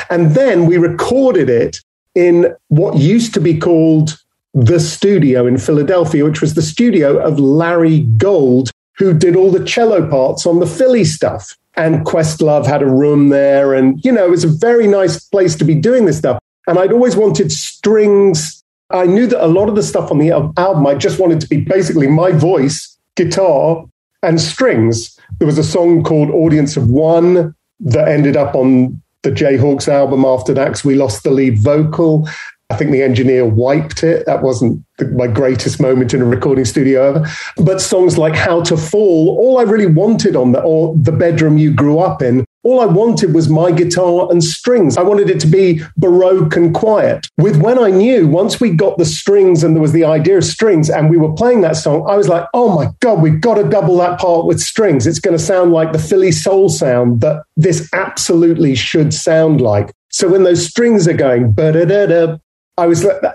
and then we recorded it in what used to be called The Studio in Philadelphia, which was the studio of Larry Gold, who did all the cello parts on the Philly stuff. And Questlove had a room there. And, it was a very nice place to be doing this stuff. And I'd always wanted strings. I knew that a lot of the stuff on the album, I just wanted to be basically my voice, guitar, and strings. There was a song called Audience of One that ended up on the Jayhawks album after that because we lost the lead vocal. I think the engineer wiped it. That wasn't my greatest moment in a recording studio ever. But songs like How to Fall, all I really wanted on that, or The Bedroom You Grew Up In, all I wanted was my guitar and strings. I wanted it to be baroque and quiet. With When I Knew, once we got the strings and there was the idea of strings and we were playing that song, I was like, oh my God, we've got to double that part with strings. It's going to sound like the Philly soul sound that this absolutely should sound like. So when those strings are going, ba-da-da-da,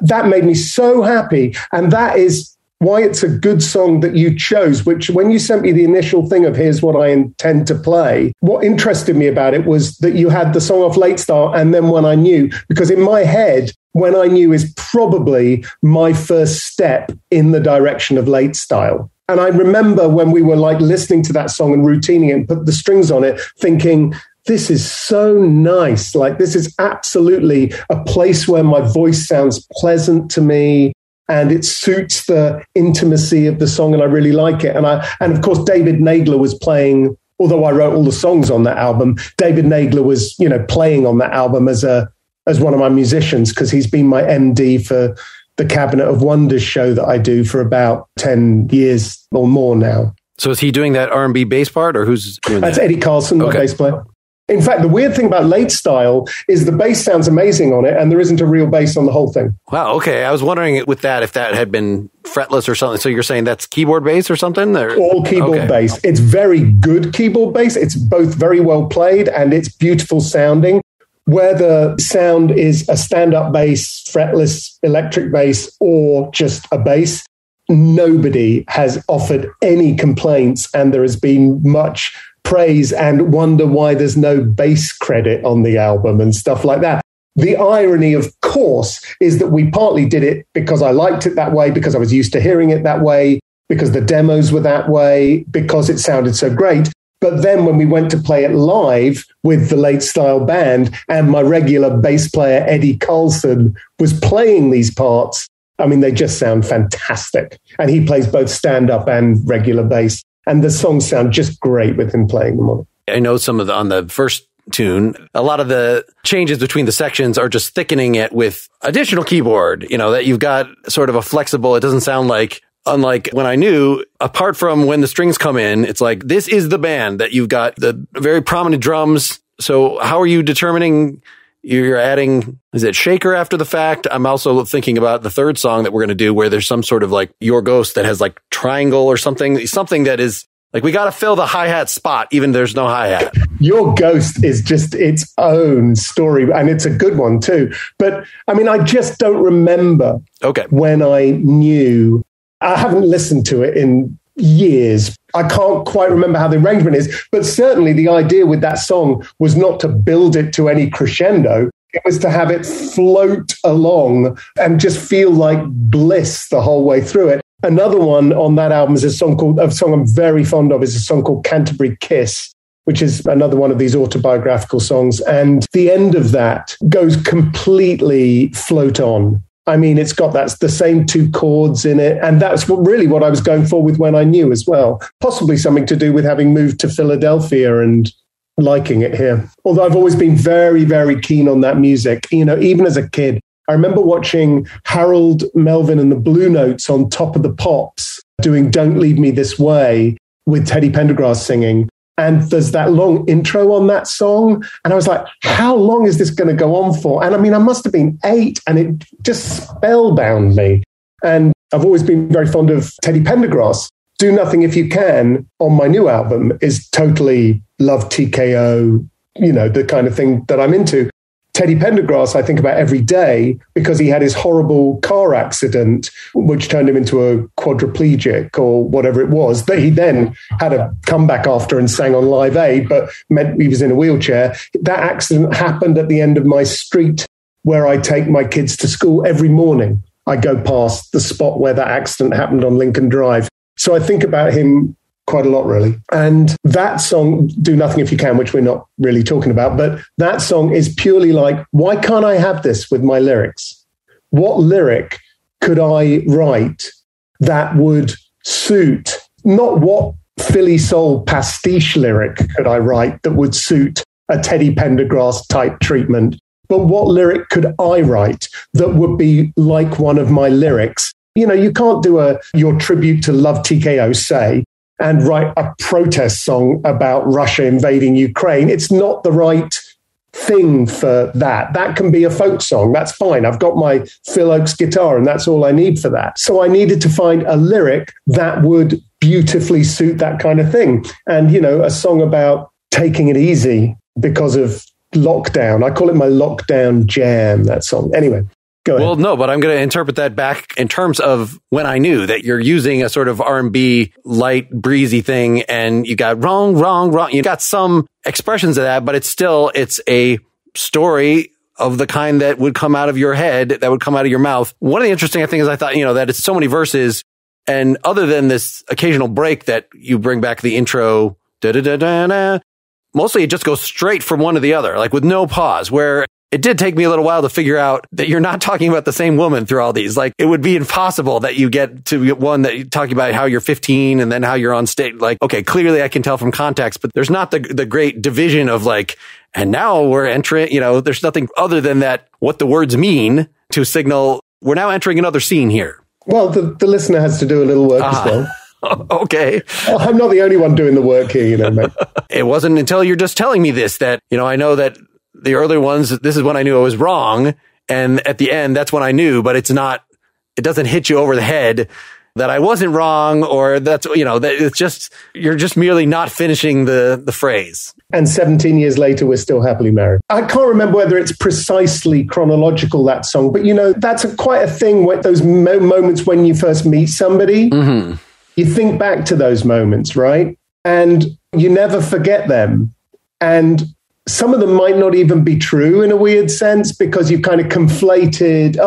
that made me so happy. And that is why it's a good song that you chose, which when you sent me the initial thing of here's what I intend to play, what interested me about it was that you had the song off Late Style and then When I Knew, because in my head, When I Knew is probably my first step in the direction of Late Style. And I remember when we were listening to that song and routining it and put the strings on it, thinking, this is so nice. This is absolutely a place where my voice sounds pleasant to me and it suits the intimacy of the song, and I really like it. And of course, David Nagler was playing, although I wrote all the songs on that album, David Nagler was, playing on that album as one of my musicians because he's been my MD for the Cabinet of Wonders show that I do for about 10 years or more now. So is he doing that R&B bass part, or who's doing That's that? Eddie Carlson, my bass player. In fact, the weird thing about Late Style is the bass sounds amazing on it, and there isn't a real bass on the whole thing. Wow, okay. I was wondering with that if that had been fretless or something. So you're saying that's keyboard bass or something? Or? All keyboard bass. It's very good keyboard bass. It's both very well played and it's beautiful sounding. Where the sound is a stand-up bass, fretless electric bass, or just a bass, nobody has offered any complaints, and there has been much praise and wonder why there's no bass credit on the album and stuff like that. The irony, of course, is that we partly did it because I liked it that way, because I was used to hearing it that way, because the demos were that way, because it sounded so great. But then when we went to play it live with the Late Style band and my regular bass player, Eddie Carlson, was playing these parts, I mean, they just sound fantastic. And he plays both stand-up and regular bass. And the songs sound just great with him playing them on. I know some of on the first tune, a lot of the changes between the sections are just thickening it with additional keyboard, that you've got sort of a flexible, it doesn't sound like, unlike When I Knew, apart from when the strings come in, it's like, this is the band that you've got the very prominent drums. So how are you determining you're adding, is it shaker after the fact? I'm also thinking about the third song that we're going to do where there's some sort of like Your Ghost that has like triangle or something that is like, we got to fill the hi-hat spot, even there's no hi-hat. Your Ghost is just its own story, and it's a good one too. But I mean, I just don't remember when I knew. I haven't listened to it in years. I can't quite remember how the arrangement is, but certainly the idea with that song was not to build it to any crescendo. It was to have it float along and just feel like bliss the whole way through it. Another one on that album is a song I'm very fond of, is a song called Canterbury Kiss, which is another one of these autobiographical songs. And the end of that goes completely float on. I mean, it's got the same two chords in it. And that's what I was going for with When I Knew as well. Possibly something to do with having moved to Philadelphia and liking it here. Although I've always been very, very keen on that music. Even as a kid, I remember watching Harold Melvin and the Blue Notes on Top of the Pops doing Don't Lead Me This Way with Teddy Pendergrass singing. And there's that long intro on that song. And I was like, how long is this going to go on for? And I mean, I must have been 8 and it just spellbound me. And I've always been very fond of Teddy Pendergrass. Do Nothing If You Can on my new album is totally love TKO, the kind of thing that I'm into. Teddy Pendergrass, I think about every day because he had his horrible car accident, which turned him into a quadriplegic or whatever it was, that he then had a comeback after and sang on Live Aid, but meant he was in a wheelchair. That accident happened at the end of my street where I take my kids to school every morning. I go past the spot where that accident happened on Lincoln Drive. So I think about him quite a lot, really. And that song, Do Nothing If You Can, which we're not really talking about, but that song is purely like, why can't I have this with my lyrics? What lyric could I write that would suit, not what Philly soul pastiche lyric could I write that would suit a Teddy Pendergrass type treatment, but what lyric could I write that would be like one of my lyrics? You can't do your tribute to Love TKO, say, and write a protest song about Russia invading Ukraine. It's not the right thing for that. That can be a folk song. That's fine. I've got my Phil Oakes guitar and that's all I need for that. So I needed to find a lyric that would beautifully suit that kind of thing. And, a song about taking it easy because of lockdown. I call it my lockdown jam, that song. Anyway. Go ahead. Well, no, but I'm going to interpret that back in terms of When I Knew, that you're using a sort of R&B light, breezy thing, and you got wrong. You got some expressions of that, but it's a story of the kind that would come out of your head, that would come out of your mouth. One of the interesting things I thought, that it's so many verses, and other than this occasional break that you bring back the intro, da-da-da-da-da, mostly it just goes straight from one to the other, like with no pause, where it did take me a little while to figure out that you're not talking about the same woman through all these. Like, it would be impossible that you get to one that you're talking about how you're 15 and then how you're on stage. Like, okay, clearly I can tell from context, but there's not the great division of like, and now we're entering, there's nothing other than that, what the words mean to signal we're now entering another scene here. Well, the listener has to do a little work as well. Okay. I'm not the only one doing the work here, mate. It wasn't until you're just telling me this that, I know that the earlier ones, this is when I knew I was wrong. And at the end, that's when I knew, but it doesn't hit you over the head that I wasn't wrong, or that's, that it's just, you're just merely not finishing the phrase. And 17 years later, we're still happily married. I can't remember whether it's precisely chronological, that song, but that's quite a thing with those moments when you first meet somebody. Mm-hmm. You think back to those moments, right? And you never forget them. And some of them might not even be true in a weird sense, because you've kind of conflated,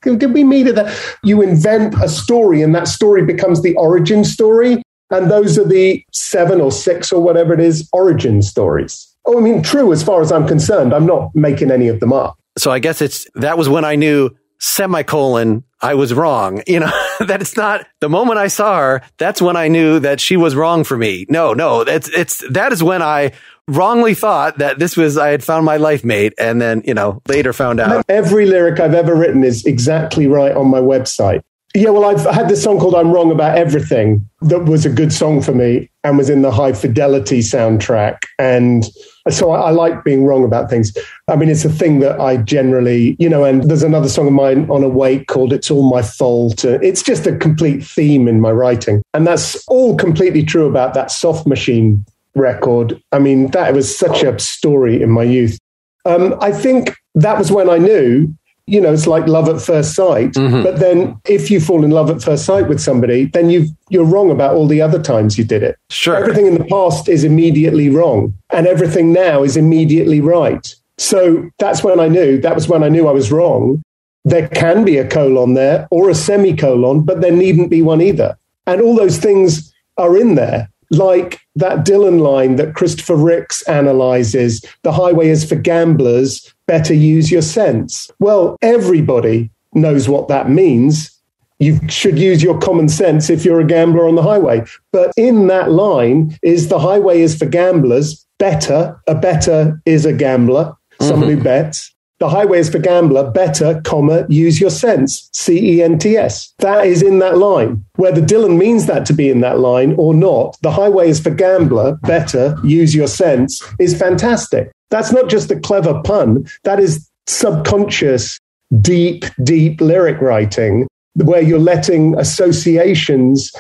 did we meet at that? You invent a story, and that story becomes the origin story. And those are the 7 or 6 or whatever it is, origin stories. Oh, I mean, true as far as I'm concerned. I'm not making any of them up. So I guess that was when I knew, semicolon, I was wrong. That it's not the moment I saw her. That's when I knew that she was wrong for me. No, that is when I wrongly thought that I had found my life mate, and then, later found out. Every lyric I've ever written is exactly right on my website. Yeah, well, I've had this song called I'm Wrong About Everything that was a good song for me and was in the High Fidelity soundtrack. And so I like being wrong about things. I mean, it's a thing that I generally, and there's another song of mine on Awake called It's All My Fault. It's just a complete theme in my writing. And that's all completely true about that Soft Machine record. I mean, that was such a story in my youth. I think that was when I knew, it's like love at first sight. Mm-hmm. But then if you fall in love at first sight with somebody, then you're wrong about all the other times you did it. Sure. Everything in the past is immediately wrong, and everything now is immediately right. So that's when I knew. That was when I knew I was wrong. There can be a colon there or a semicolon, but there needn't be one either. And all those things are in there. Like that Dylan line that Christopher Ricks analyzes, the highway is for gamblers, better use your sense. Well, everybody knows what that means. You should use your common sense if you're a gambler on the highway. But in that line is the highway is for gamblers, better, a better is a gambler, someone who bets. The highway is for gambler, better, use your sense, CENTS. That is in that line. Whether Dylan means that to be in that line or not, the highway is for gambler, better, use your sense is fantastic. That's not just a clever pun. That is subconscious, deep, deep lyric writing where you're letting associations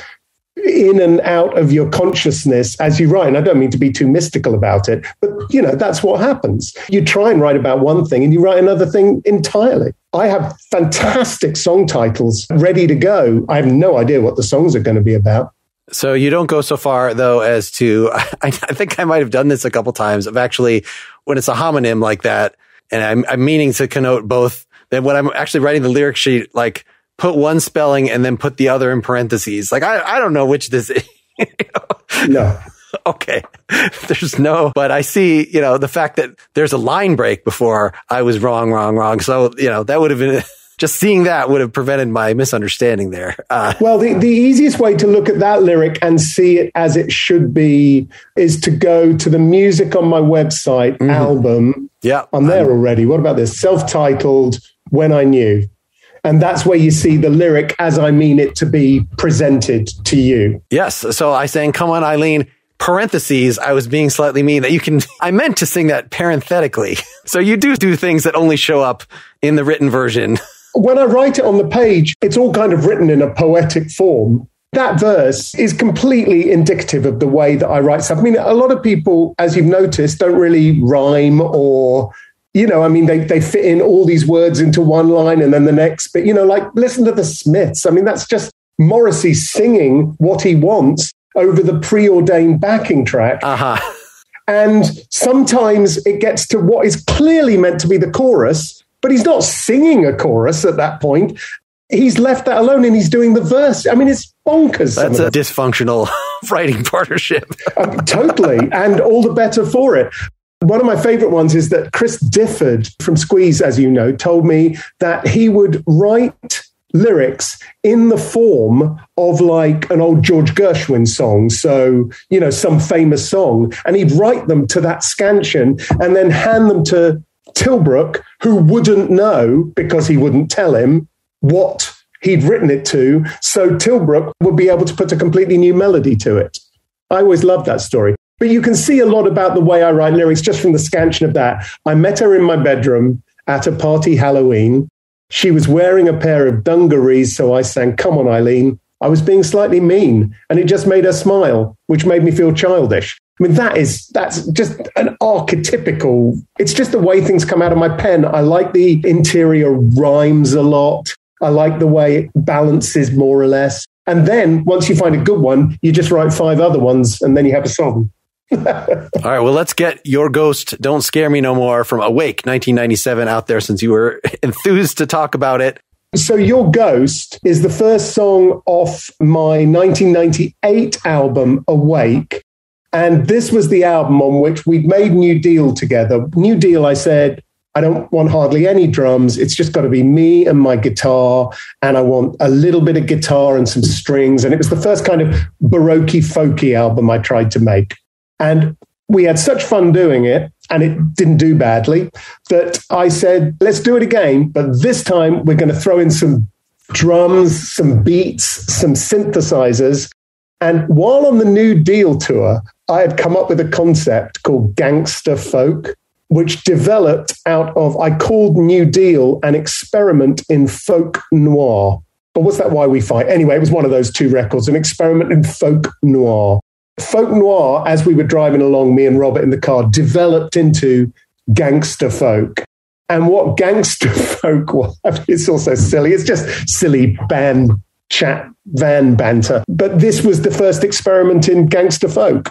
in and out of your consciousness as you write. And I don't mean to be too mystical about it, but that's what happens. You try and write about one thing and you write another thing entirely. I have fantastic song titles ready to go. I have no idea what the songs are going to be about. So you don't go so far, though, as to, I think I might have done this a couple times of actually, when it's a homonym like that, and I'm meaning to connote both, that when I'm actually writing the lyric sheet, like, put one spelling and then put the other in parentheses. Like, I don't know which this is. No. Okay. But I see, the fact that there's a line break before I was wrong. So, that would have been, just seeing that would have prevented my misunderstanding there. Well, the easiest way to look at that lyric and see it as it should be is to go to the music on my website album. Yeah. I'm there already. What about this? Self-titled, When I Knew. And that's where you see the lyric as I mean it to be presented to you. Yes. So I sang, come on, Eileen, parentheses. I was being slightly mean I meant to sing that parenthetically. So you do things that only show up in the written version. When I write it on the page, it's all kind of written in a poetic form. That verse is completely indicative of the way that I write stuff. I mean, a lot of people, as you've noticed, don't really rhyme or... they fit in all these words into one line and then the next. But, listen to the Smiths. I mean, that's just Morrissey singing what he wants over the preordained backing track. Uh-huh. And sometimes it gets to what is clearly meant to be the chorus, but he's not singing a chorus at that point. He's left that alone and he's doing the verse. I mean, it's bonkers. That's a dysfunctional writing partnership. Totally. And all the better for it. One of my favorite ones is that Chris Difford from Squeeze, as you know, told me that he would write lyrics in the form of like an old George Gershwin song. So, some famous song, and he'd write them to that scansion and then hand them to Tilbrook, who wouldn't know because he wouldn't tell him what he'd written it to, so Tilbrook would be able to put a completely new melody to it. I always loved that story. But you can see a lot about the way I write lyrics just from the scansion of that. I met her in my bedroom at a party Halloween. She was wearing a pair of dungarees, so I sang, "Come on, Eileen." I was being slightly mean, and it just made her smile, which made me feel childish. I mean, that's just an archetypical, it's just the way things come out of my pen. I like the interior rhymes a lot. I like the way it balances more or less. And then once you find a good one, you just write 5 other ones and then you have a song. All right, well, let's get Your Ghost, Don't Scare Me No More from Awake 1997 out there since you were enthused to talk about it. So Your Ghost is the first song off my 1998 album, Awake. And this was the album on which we'd made New Deal together. New Deal, I said, I don't want hardly any drums. It's just got to be me and my guitar. And I want a little bit of guitar and some strings. And it was the first kind of Baroque folky album I tried to make. And we had such fun doing it, and it didn't do badly, that I said, let's do it again. But this time we're going to throw in some drums, some beats, some synthesizers. And while on the New Deal tour, I had come up with a concept called gangster folk, which developed out of, I called New Deal an experiment in folk noir. Or was that Why We Fight? Anyway, it was one of those 2 records, an experiment in folk noir. Folk noir, as we were driving along, me and Robert in the car, developed into gangster folk. And what gangster folk was, it's also silly. It's just silly band chat, van banter. But this was the first experiment in gangster folk.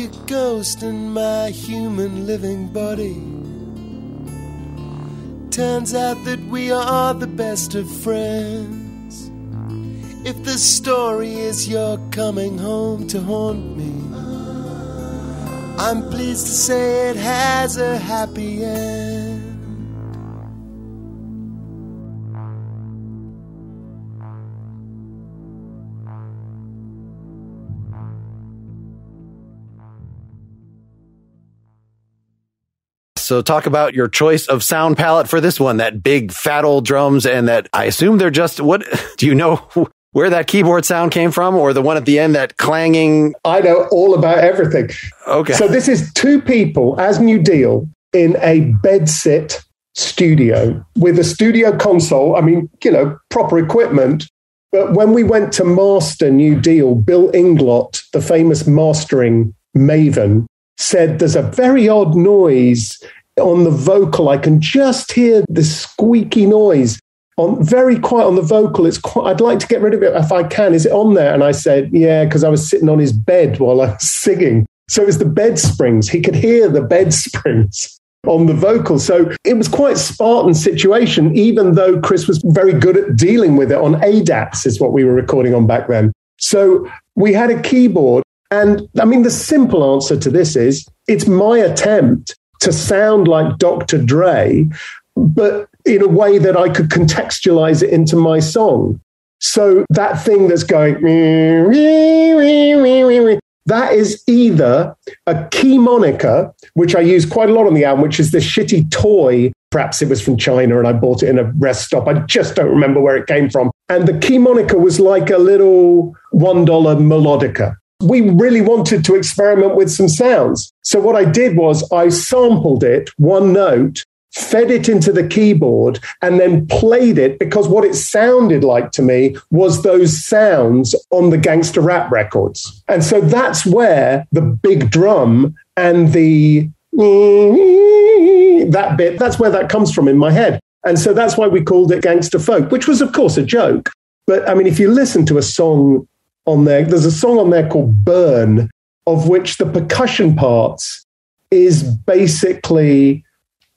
a ghost in my human living body. Turns out that we are the best of friends. If the story is you're coming home to haunt me, I'm pleased to say it has a happy end. So talk about your choice of sound palette for this one, that big fat old drums, and that I assume they're just, what, do you know where that keyboard sound came from, or the one at the end, that clanging? I know all about everything. Okay. So this is two people as New Deal in a bedsit studio with a studio console. I mean, you know, proper equipment. But when we went to master New Deal, Bill Inglot, the famous mastering maven, said there's a very odd noise on the vocal. I can just hear the squeaky noise on very quiet on the vocal. It's quite, I'd like to get rid of it if I can. Is it on there? And I said, yeah, because I was sitting on his bed while I was singing. So it was the bed springs. He could hear the bed springs on the vocal. So it was quite Spartan situation, even though Chris was very good at dealing with it on ADATs, is what we were recording on back then. So we had a keyboard. And I mean, the simple answer to this is it's my attempt to sound like Dr. Dre, but in a way that I could contextualize it into my song. So that thing that's going, that is either a key moniker, which I use quite a lot on the album, which is this shitty toy. Perhaps it was from China and I bought it in a rest stop. I just don't remember where it came from. And the key moniker was like a little $1 melodica. We really wanted to experiment with some sounds. So what I did was I sampled it, one note, fed it into the keyboard, and then played it, because what it sounded like to me was those sounds on the gangster rap records. And so that's where the big drum and the that bit, that's where that comes from in my head. And so that's why we called it Gangster Folk, which was, of course, a joke. But I mean, if you listen to a song on there, there's a song on there called Burn, of which the percussion parts is basically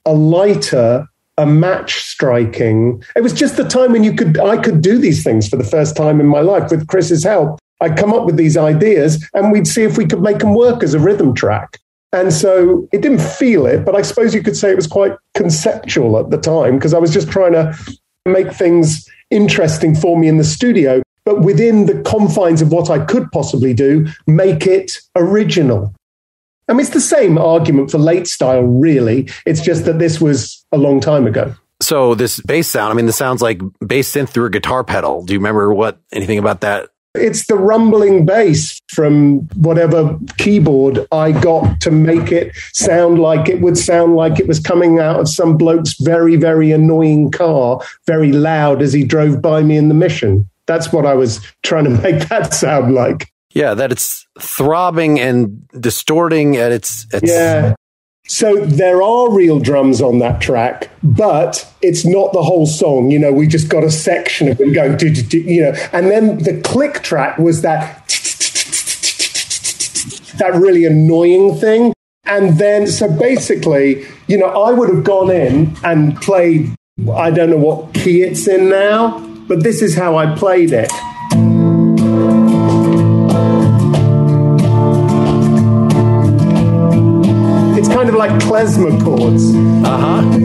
a lighter, a match striking. It was just the time when I could do these things for the first time in my life. With Chris's help, I'd come up with these ideas and we'd see if we could make them work as a rhythm track. And so it didn't feel it, but I suppose you could say it was quite conceptual at the time, because I was just trying to make things interesting for me in the studio, but within the confines of what I could possibly do, make it original. I mean, it's the same argument for late style, really. It's just that this was a long time ago. So this bass sound, I mean, this sounds like bass synth through a guitar pedal. Do you remember anything about that? It's the rumbling bass from whatever keyboard I got to make it sound like it would sound like it was coming out of some bloke's very, very annoying car, very loud as he drove by me in the Mission. That's what I was trying to make that sound like. Yeah, that it's throbbing and distorting at its... Yeah. So there are real drums on that track, but it's not the whole song. You know, we just got a section of them going, you know, and then the click track was that really annoying thing. And then, so basically, you know, I would have gone in and played, I don't know what key it's in now, but this is how I played it. It's kind of like klezmer chords. Uh-huh. There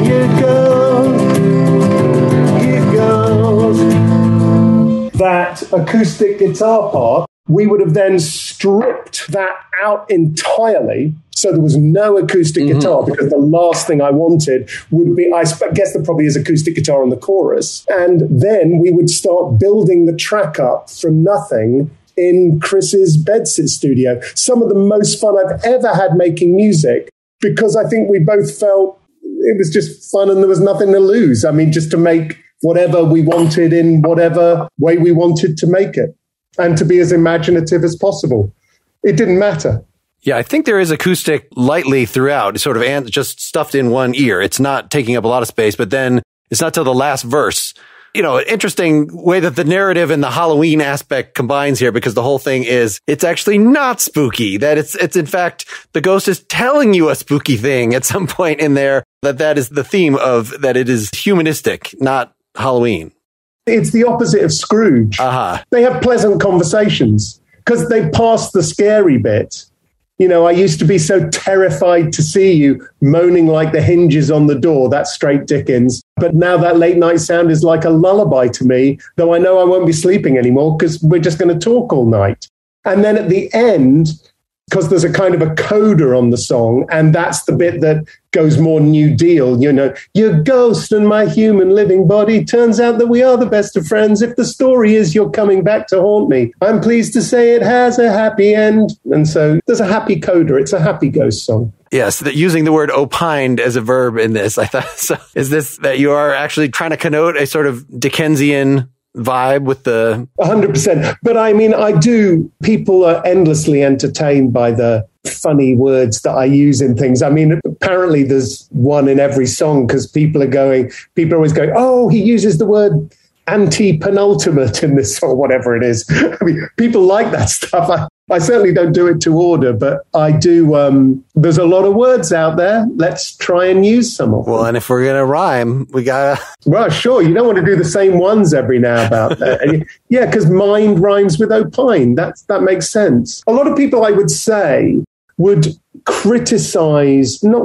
you go. Here goes. That acoustic guitar part, we would have then stripped that out entirely. So there was no acoustic guitar, because the last thing I wanted would be, I guess there probably is acoustic guitar on the chorus. And then we would start building the track up from nothing in Chris's bedsit studio. Some of the most fun I've ever had making music, because I think we both felt it was just fun and there was nothing to lose. I mean, just to make whatever we wanted in whatever way we wanted to make it, and to be as imaginative as possible. It didn't matter. Yeah, I think there is acoustic lightly throughout, sort of just stuffed in one ear. It's not taking up a lot of space, but then it's not till the last verse. You know, an interesting way that the narrative and the Halloween aspect combines here, because the whole thing is, it's actually not spooky. That it's in fact, the ghost is telling you a spooky thing at some point in there, that is the theme of that it is humanistic, not Halloween. It's the opposite of Scrooge. Uh-huh. They have pleasant conversations because they've passed the scary bit. You know, I used to be so terrified to see you moaning like the hinges on the door. That's straight Dickens. But now that late night sound is like a lullaby to me, though I know I won't be sleeping anymore because we're just going to talk all night. And then at the end, because there's a kind of a coda on the song, and that's the bit that goes more New Deal, you know, your ghost and my human living body, turns out that we are the best of friends. If the story is you're coming back to haunt me, I'm pleased to say it has a happy end. And so there's a happy coda. It's a happy ghost song. Yes, using the word opined as a verb in this, I thought, so is this that you are actually trying to connote a sort of Dickensian vibe with the 100%. But I mean, people are endlessly entertained by the funny words that I use in things. I mean, apparently there's one in every song because people are always going, oh, he uses the word anti-penultimate in this or whatever it is. I mean, people like that stuff. I certainly don't do it to order, but I do. There's a lot of words out there. Let's try and use some of them. Well, and if we're going to rhyme, we got to... Well, sure. You don't want to do the same ones every now about that. Yeah, because mind rhymes with opine. That makes sense. A lot of people, I would say, would not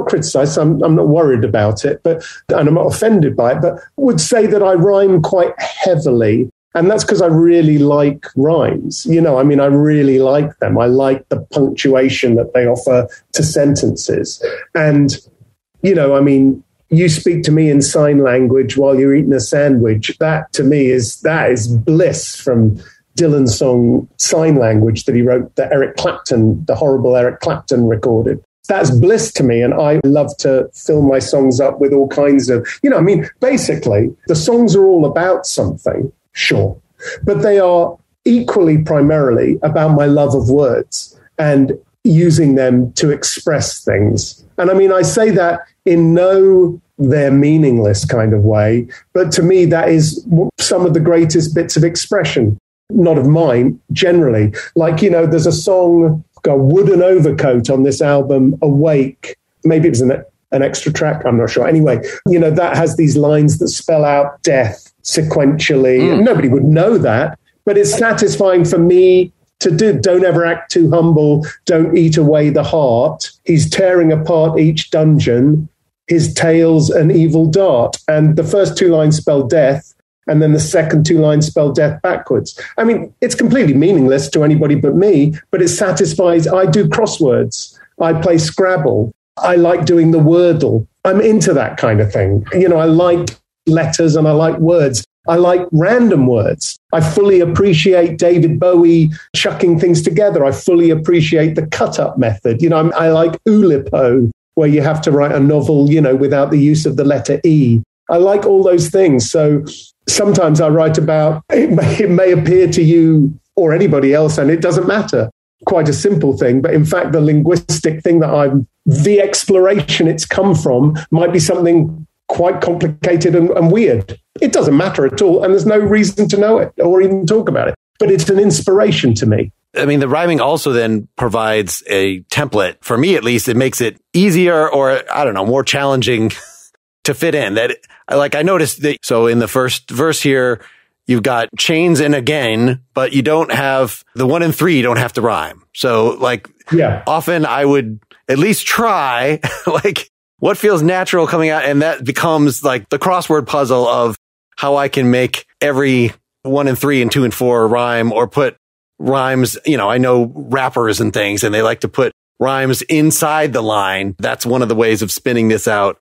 criticize, I'm not worried about it, and I'm not offended by it, but would say that I rhyme quite heavily. And that's because I really like rhymes. You know, I mean, I really like them. I like the punctuation that they offer to sentences. And, you know, I mean, you speak to me in sign language while you're eating a sandwich. That to me is bliss from Dylan's song Sign Language that he wrote, the horrible Eric Clapton recorded. That's bliss to me. And I love to fill my songs up with all kinds of, you know, I mean, basically the songs are all about something. Sure. But they are equally primarily about my love of words and using them to express things. And I mean, I say that in no they're meaningless kind of way, but to me, that is some of the greatest bits of expression, not of mine, generally. Like, you know, there's a song, got Wooden Overcoat on this album, Awake. Maybe it was an extra track, I'm not sure. Anyway, you know, that has these lines that spell out death sequentially. Nobody would know that, but it's satisfying for me to do. Don't ever act too humble. Don't eat away the heart. He's tearing apart each dungeon. His tail's an evil dart. And the first two lines spell death, and then the second two lines spell death backwards. I mean, it's completely meaningless to anybody but me, but it satisfies. I do crosswords. I play Scrabble. I like doing the Wordle. I'm into that kind of thing. You know, I like letters and I like words. I like random words. I fully appreciate David Bowie chucking things together. I fully appreciate the cut-up method. You know, I like Oulipo, where you have to write a novel, you know, without the use of the letter E. I like all those things. So sometimes I write about, it may appear to you or anybody else, and it doesn't matter, quite a simple thing. But in fact, the linguistic thing the exploration it's come from might be something quite complicated and weird. It doesn't matter at all. And there's no reason to know it or even talk about it. But it's an inspiration to me. I mean, the rhyming also then provides a template. For me, at least, it makes it easier or, I don't know, more challenging to fit in. I noticed that. So in the first verse here, you've got chains and again, but you don't have the 1 and 3, you don't have to rhyme. So often I would at least try, like, what feels natural coming out? And that becomes like the crossword puzzle of how I can make every 1 and 3 and 2 and 4 rhyme or put rhymes. You know, I know rappers and things, and they like to put rhymes inside the line. That's one of the ways of spinning this out.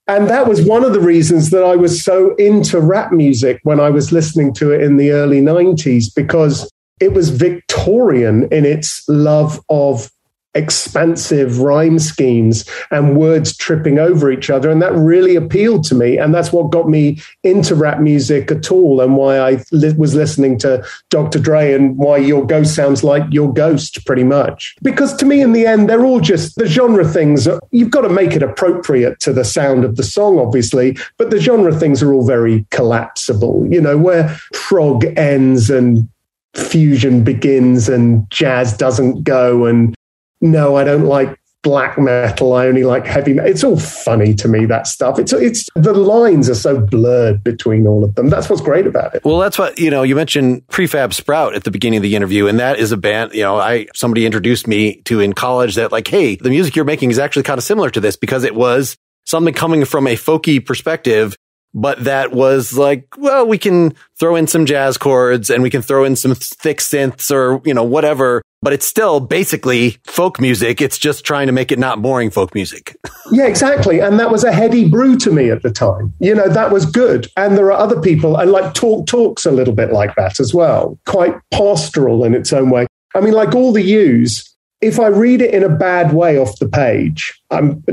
And that was one of the reasons that I was so into rap music when I was listening to it in the early 90s, because it was Victorian in its love of expansive rhyme schemes and words tripping over each other. And that really appealed to me. And that's what got me into rap music at all, and why I was listening to Dr. Dre, and why Your Ghost sounds like Your Ghost, pretty much. Because to me, in the end, they're all just the genre things. You've got to make it appropriate to the sound of the song, obviously, but the genre things are all very collapsible, you know, where prog ends and fusion begins and jazz doesn't go, and no, I don't like black metal, I only like heavy metal. It's all funny to me, that stuff. It's the lines are so blurred between all of them. That's what's great about it. Well, that's what, you know, you mentioned Prefab Sprout at the beginning of the interview, and that is a band, you know, somebody introduced me to in college that, like, hey, the music you're making is actually kind of similar to this, because it was something coming from a folky perspective, but that was like, well, we can throw in some jazz chords and we can throw in some thick synths or, you know, whatever. But it's still basically folk music. It's just trying to make it not boring folk music. Yeah, exactly. And that was a heady brew to me at the time. You know, that was good. And there are other people, and like Talk's a little bit like that as well. Quite pastoral in its own way. I mean, like All the U's, if I read it in a bad way off the page,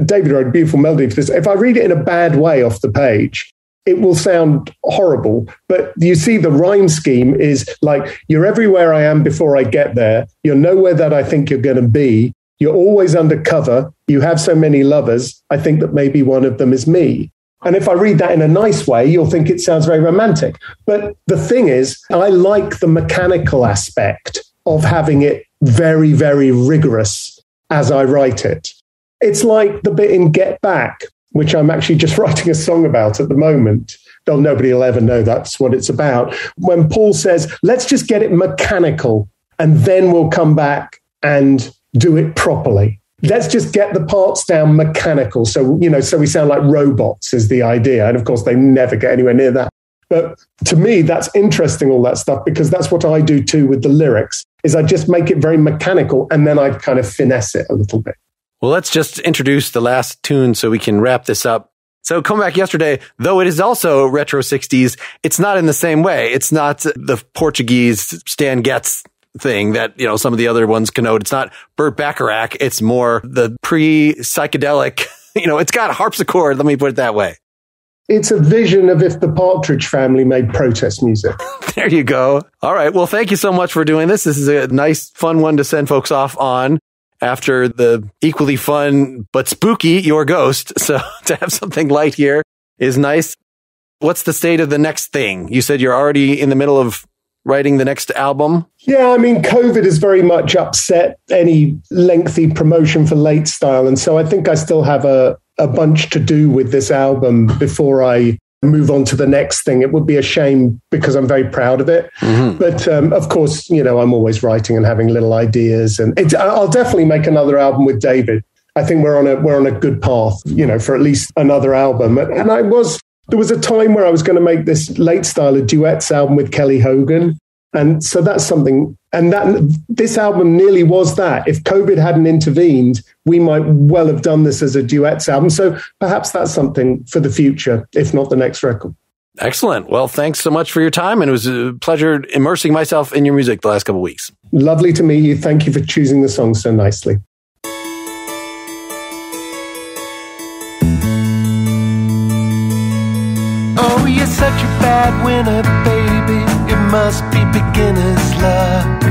David wrote a beautiful melody for this. If I read it in a bad way off the page, it will sound horrible. But you see, the rhyme scheme is like, you're everywhere I am before I get there. You're nowhere that I think you're going to be. You're always undercover. You have so many lovers. I think that maybe one of them is me. And if I read that in a nice way, you'll think it sounds very romantic. But the thing is, I like the mechanical aspect of having it very, very rigorous as I write it. It's like the bit in Get Back, which I'm actually just writing a song about at the moment. Though nobody will ever know that's what it's about. When Paul says, let's just get it mechanical and then we'll come back and do it properly. Let's just get the parts down mechanical. So, you know, so we sound like robots is the idea. And of course, they never get anywhere near that. But to me, that's interesting, all that stuff, because that's what I do too with the lyrics, is I just make it very mechanical and then I kind of finesse it a little bit. Well, let's just introduce the last tune so we can wrap this up. So Come Back Yesterday, though it is also retro 60s, it's not in the same way. It's not the Portuguese Stan Getz thing that, you know, some of the other ones connote. It's not Burt Bacharach. It's more the pre-psychedelic, you know, it's got a harpsichord. Let me put it that way. It's a vision of if the Partridge Family made protest music. There you go. All right. Well, thank you so much for doing this. This is a nice, fun one to send folks off on after the equally fun but spooky Your Ghost. So to have something light here is nice. What's the state of the next thing? You said you're already in the middle of writing the next album? Yeah, I mean, COVID has very much upset any lengthy promotion for Late Style. And so I think I still have a bunch to do with this album before I move on to the next thing. It would be a shame because I'm very proud of it. Mm-hmm. But of course, you know, I'm always writing and having little ideas. And I'll definitely make another album with David. I think we're on a good path, you know, for at least another album. And there was a time where I was going to make this Late Style a duets album with Kelly Hogan. And so that's something, and this album nearly was that. If COVID hadn't intervened, we might well have done this as a duets album. So perhaps that's something for the future, if not the next record. Excellent. Well, thanks so much for your time. And it was a pleasure immersing myself in your music the last couple of weeks. Lovely to meet you. Thank you for choosing the song so nicely. Oh, you're such a bad winner, baby. It must be beginner's luck.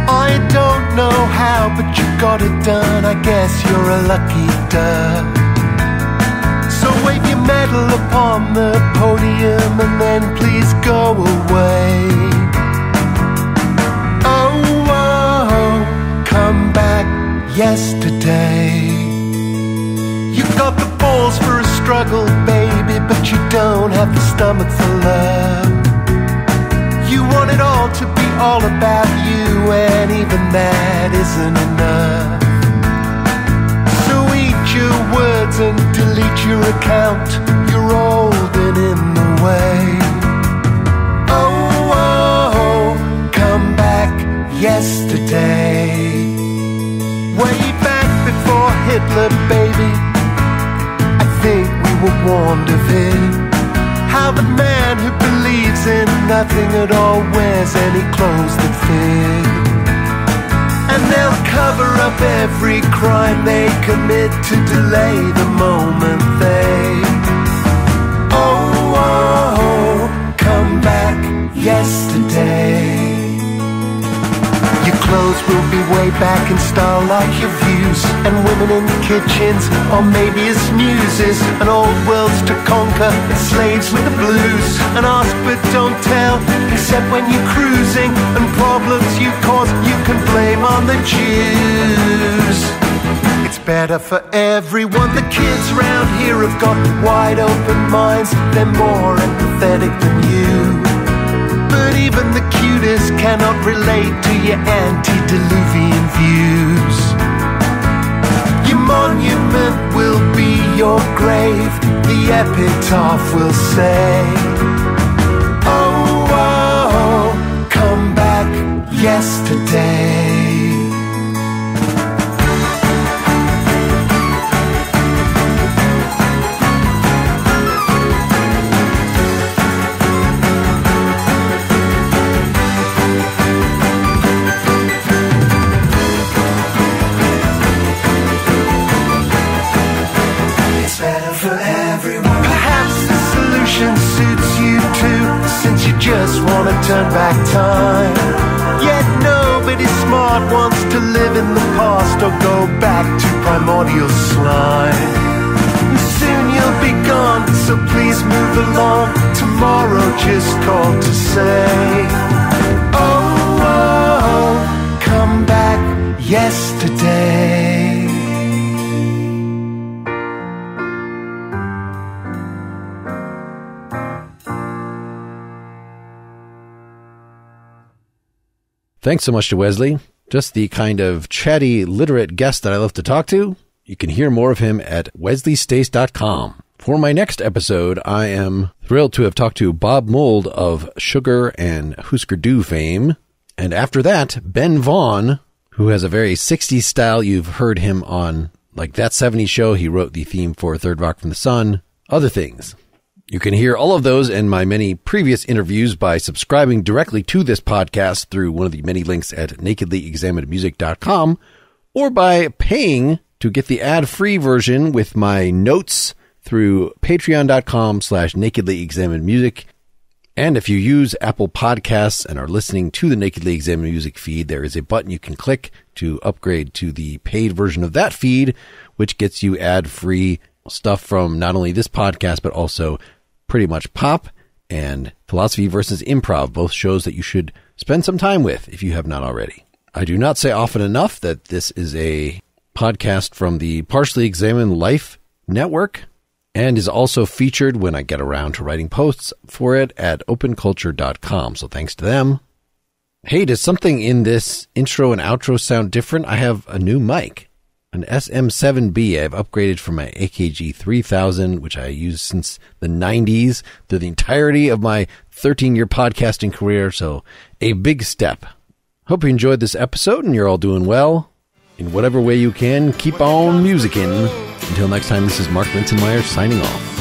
I don't know how, but you got it done. I guess you're a lucky duck. So wave your medal upon the podium and then please go away. Oh, oh, come back yesterday. You got the balls for a struggle, baby, but you don't have the stomach for love. You want it all to be all about you, and even that isn't enough. So eat your words and delete your account. You're old and in the way. Oh, oh, come back yesterday. Way back before Hitler, baby, I think we were warned of it. How the man who in nothing at all wears any clothes that fit. And And they'll cover up every crime they commit to delay the moment they come back yesterday. Your clothes will be way back in style like your views, and women in kitchens, or maybe as muses, and old worlds to conquer, and slaves with the blues, and ask but don't tell, except when you're cruising, and problems you cause you can blame on the Jews. It's better for everyone. The kids round here have got wide open minds, they're more empathetic than you. But even the cutest cannot relate to your antediluvian views. Your monument will be your grave, the epitaph will say, oh, come back yesterday. Suits you too, since you just want to turn back time. Yet nobody smart wants to live in the past or go back to primordial slime. And soon you'll be gone, so please move along. Tomorrow just called to say, oh, come back yesterday. Thanks so much to Wesley. Just the kind of chatty, literate guest that I love to talk to. You can hear more of him at wesleystace.com. For my next episode, I am thrilled to have talked to Bob Mould of Sugar and Husker Du fame. And after that, Ben Vaughn, who has a very 60s style. You've heard him on like That 70s Show. He wrote the theme for Third Rock from the Sun, other things. You can hear all of those and my many previous interviews by subscribing directly to this podcast through one of the many links at nakedlyexaminedmusic.com, or by paying to get the ad-free version with my notes through patreon.com/nakedlyexaminedmusic. And if you use Apple Podcasts and are listening to the Nakedly Examined Music feed, there is a button you can click to upgrade to the paid version of that feed, which gets you ad-free stuff from not only this podcast, but also pretty much pop and Philosophy versus Improv, both shows that you should spend some time with if you have not already. I do not say often enough that this is a podcast from the Partially Examined Life Network and is also featured when I get around to writing posts for it at openculture.com. So thanks to them. Hey, does something in this intro and outro sound different? I have a new mic. An SM7B. I've upgraded from my AKG 3000, which I used since the 90s through the entirety of my 13-year podcasting career. So a big step. Hope you enjoyed this episode and you're all doing well. In whatever way you can, keep on musicking. Until next time, this is Mark Linsenmeyer signing off.